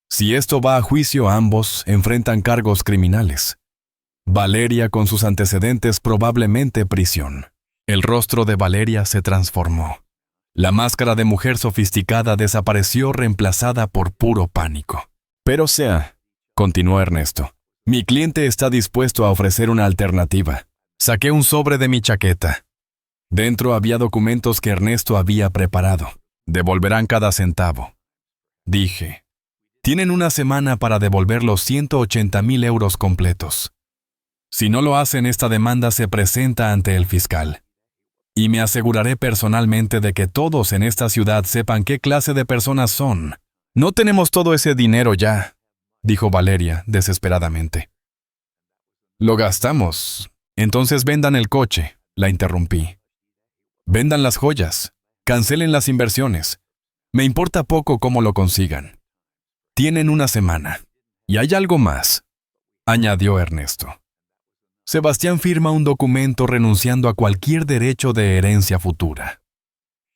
Si esto va a juicio, ambos enfrentan cargos criminales. Valeria con sus antecedentes, probablemente prisión. El rostro de Valeria se transformó. La máscara de mujer sofisticada desapareció, reemplazada por puro pánico. Pero continuó Ernesto, mi cliente está dispuesto a ofrecer una alternativa. Saqué un sobre de mi chaqueta. Dentro había documentos que Ernesto había preparado. Devolverán cada centavo. Dije, tienen una semana para devolver los 180,000 euros completos. Si no lo hacen, esta demanda se presenta ante el fiscal. Y me aseguraré personalmente de que todos en esta ciudad sepan qué clase de personas son. No tenemos todo ese dinero ya, dijo Valeria desesperadamente. Lo gastamos. Entonces vendan el coche, la interrumpí. Vendan las joyas. Cancelen las inversiones. Me importa poco cómo lo consigan. Tienen una semana. Y hay algo más. añadió Ernesto. Sebastián firma un documento renunciando a cualquier derecho de herencia futura.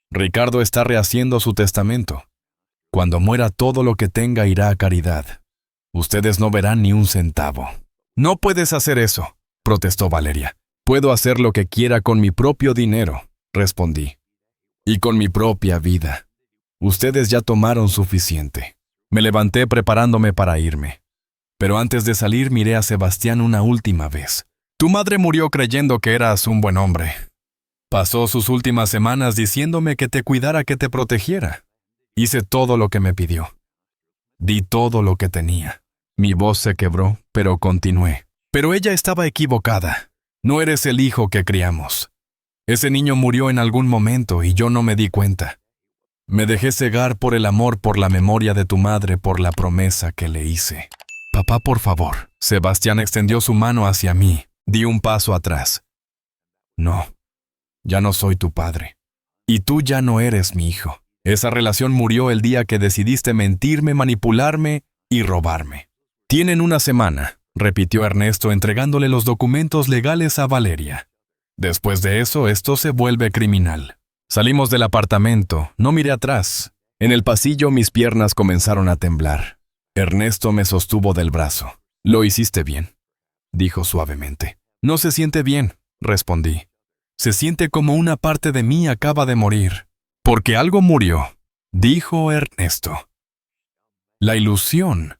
Ricardo está rehaciendo su testamento. Cuando muera, todo lo que tenga irá a caridad. Ustedes no verán ni un centavo. No puedes hacer eso, protestó Valeria. Puedo hacer lo que quiera con mi propio dinero, respondí. Y con mi propia vida. Ustedes ya tomaron suficiente. Me levanté preparándome para irme. Pero antes de salir miré a Sebastián una última vez. Tu madre murió creyendo que eras un buen hombre. Pasó sus últimas semanas diciéndome que te cuidara, que te protegiera. Hice todo lo que me pidió. Di todo lo que tenía. Mi voz se quebró, pero continué. Pero ella estaba equivocada. No eres el hijo que criamos. Ese niño murió en algún momento y yo no me di cuenta. Me dejé cegar por el amor, por la memoria de tu madre, por la promesa que le hice. Papá, por favor. Sebastián extendió su mano hacia mí. Di un paso atrás. No, ya no soy tu padre. Y tú ya no eres mi hijo. Esa relación murió el día que decidiste mentirme, manipularme y robarme. Tienen una semana, repitió Ernesto entregándole los documentos legales a Valeria. Después de eso, esto se vuelve criminal. Salimos del apartamento, no miré atrás. En el pasillo mis piernas comenzaron a temblar. Ernesto me sostuvo del brazo. Lo hiciste bien, dijo suavemente. No se siente bien, respondí. Se siente como una parte de mí acaba de morir. Porque algo murió, dijo Ernesto. La ilusión.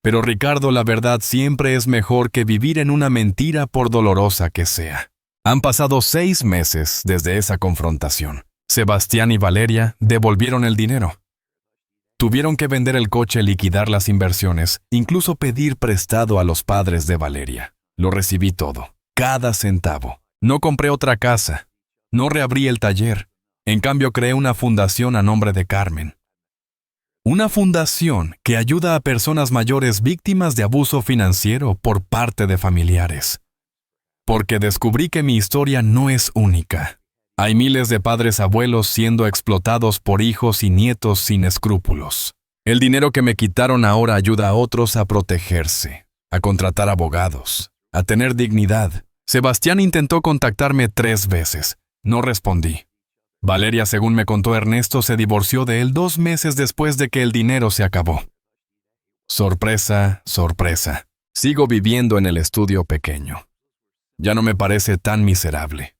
Pero Ricardo, la verdad siempre es mejor que vivir en una mentira por dolorosa que sea. Han pasado 6 meses desde esa confrontación. Sebastián y Valeria devolvieron el dinero. Tuvieron que vender el coche, liquidar las inversiones, incluso pedir prestado a los padres de Valeria. Lo recibí todo, cada centavo. No compré otra casa. No reabrí el taller. En cambio, creé una fundación a nombre de Carmen. Una fundación que ayuda a personas mayores víctimas de abuso financiero por parte de familiares. Porque descubrí que mi historia no es única. Hay miles de padres abuelos siendo explotados por hijos y nietos sin escrúpulos. El dinero que me quitaron ahora ayuda a otros a protegerse, a contratar abogados, a tener dignidad. Sebastián intentó contactarme 3 veces. No respondí. Valeria, según me contó Ernesto, se divorció de él 2 meses después de que el dinero se acabó. Sorpresa, sorpresa. Sigo viviendo en el estudio pequeño. Ya no me parece tan miserable.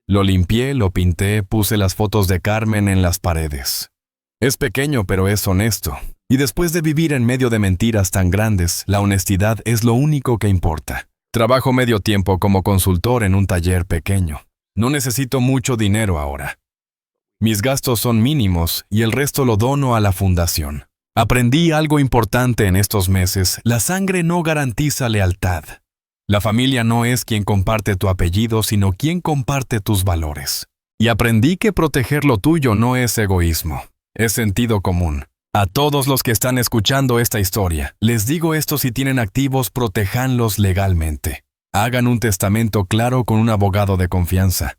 Lo limpié, lo pinté, puse las fotos de Carmen en las paredes. Es pequeño, pero es honesto. Y después de vivir en medio de mentiras tan grandes, la honestidad es lo único que importa. Trabajo medio tiempo como consultor en un taller pequeño. No necesito mucho dinero ahora. Mis gastos son mínimos y el resto lo dono a la fundación. Aprendí algo importante en estos meses. La sangre no garantiza lealtad. La familia no es quien comparte tu apellido, sino quien comparte tus valores. Y aprendí que proteger lo tuyo no es egoísmo, es sentido común. A todos los que están escuchando esta historia, les digo esto: si tienen activos, protéjanlos legalmente. Hagan un testamento claro con un abogado de confianza.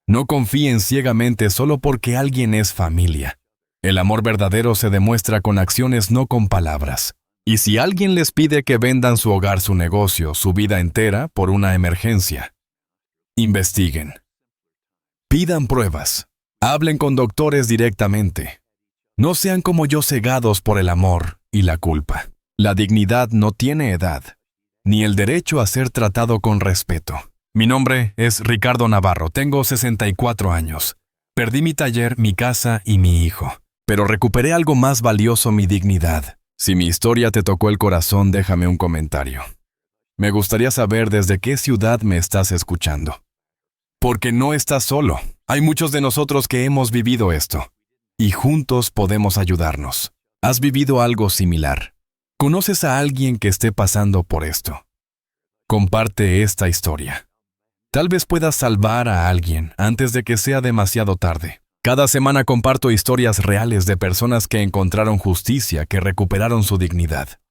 No confíen ciegamente solo porque alguien es familia. El amor verdadero se demuestra con acciones, no con palabras. Y si alguien les pide que vendan su hogar, su negocio, su vida entera por una emergencia, investiguen. Pidan pruebas. Hablen con doctores directamente. No sean como yo, cegados por el amor y la culpa. La dignidad no tiene edad, ni el derecho a ser tratado con respeto. Mi nombre es Ricardo Navarro, tengo 64 años. Perdí mi taller, mi casa y mi hijo. Pero recuperé algo más valioso: mi dignidad. Si mi historia te tocó el corazón, déjame un comentario. Me gustaría saber desde qué ciudad me estás escuchando. Porque no estás solo. Hay muchos de nosotros que hemos vivido esto. Y juntos podemos ayudarnos. ¿Has vivido algo similar? ¿Conoces a alguien que esté pasando por esto? Comparte esta historia. Tal vez puedas salvar a alguien antes de que sea demasiado tarde. Cada semana comparto historias reales de personas que encontraron justicia, que recuperaron su dignidad.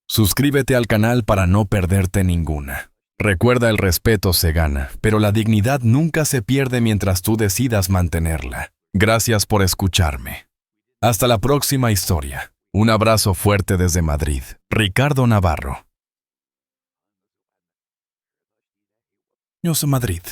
Suscríbete al canal para no perderte ninguna. Recuerda, el respeto se gana, pero la dignidad nunca se pierde mientras tú decidas mantenerla. Gracias por escucharme. Hasta la próxima historia. Un abrazo fuerte desde Madrid. Ricardo Navarro. Yo soy Madrid.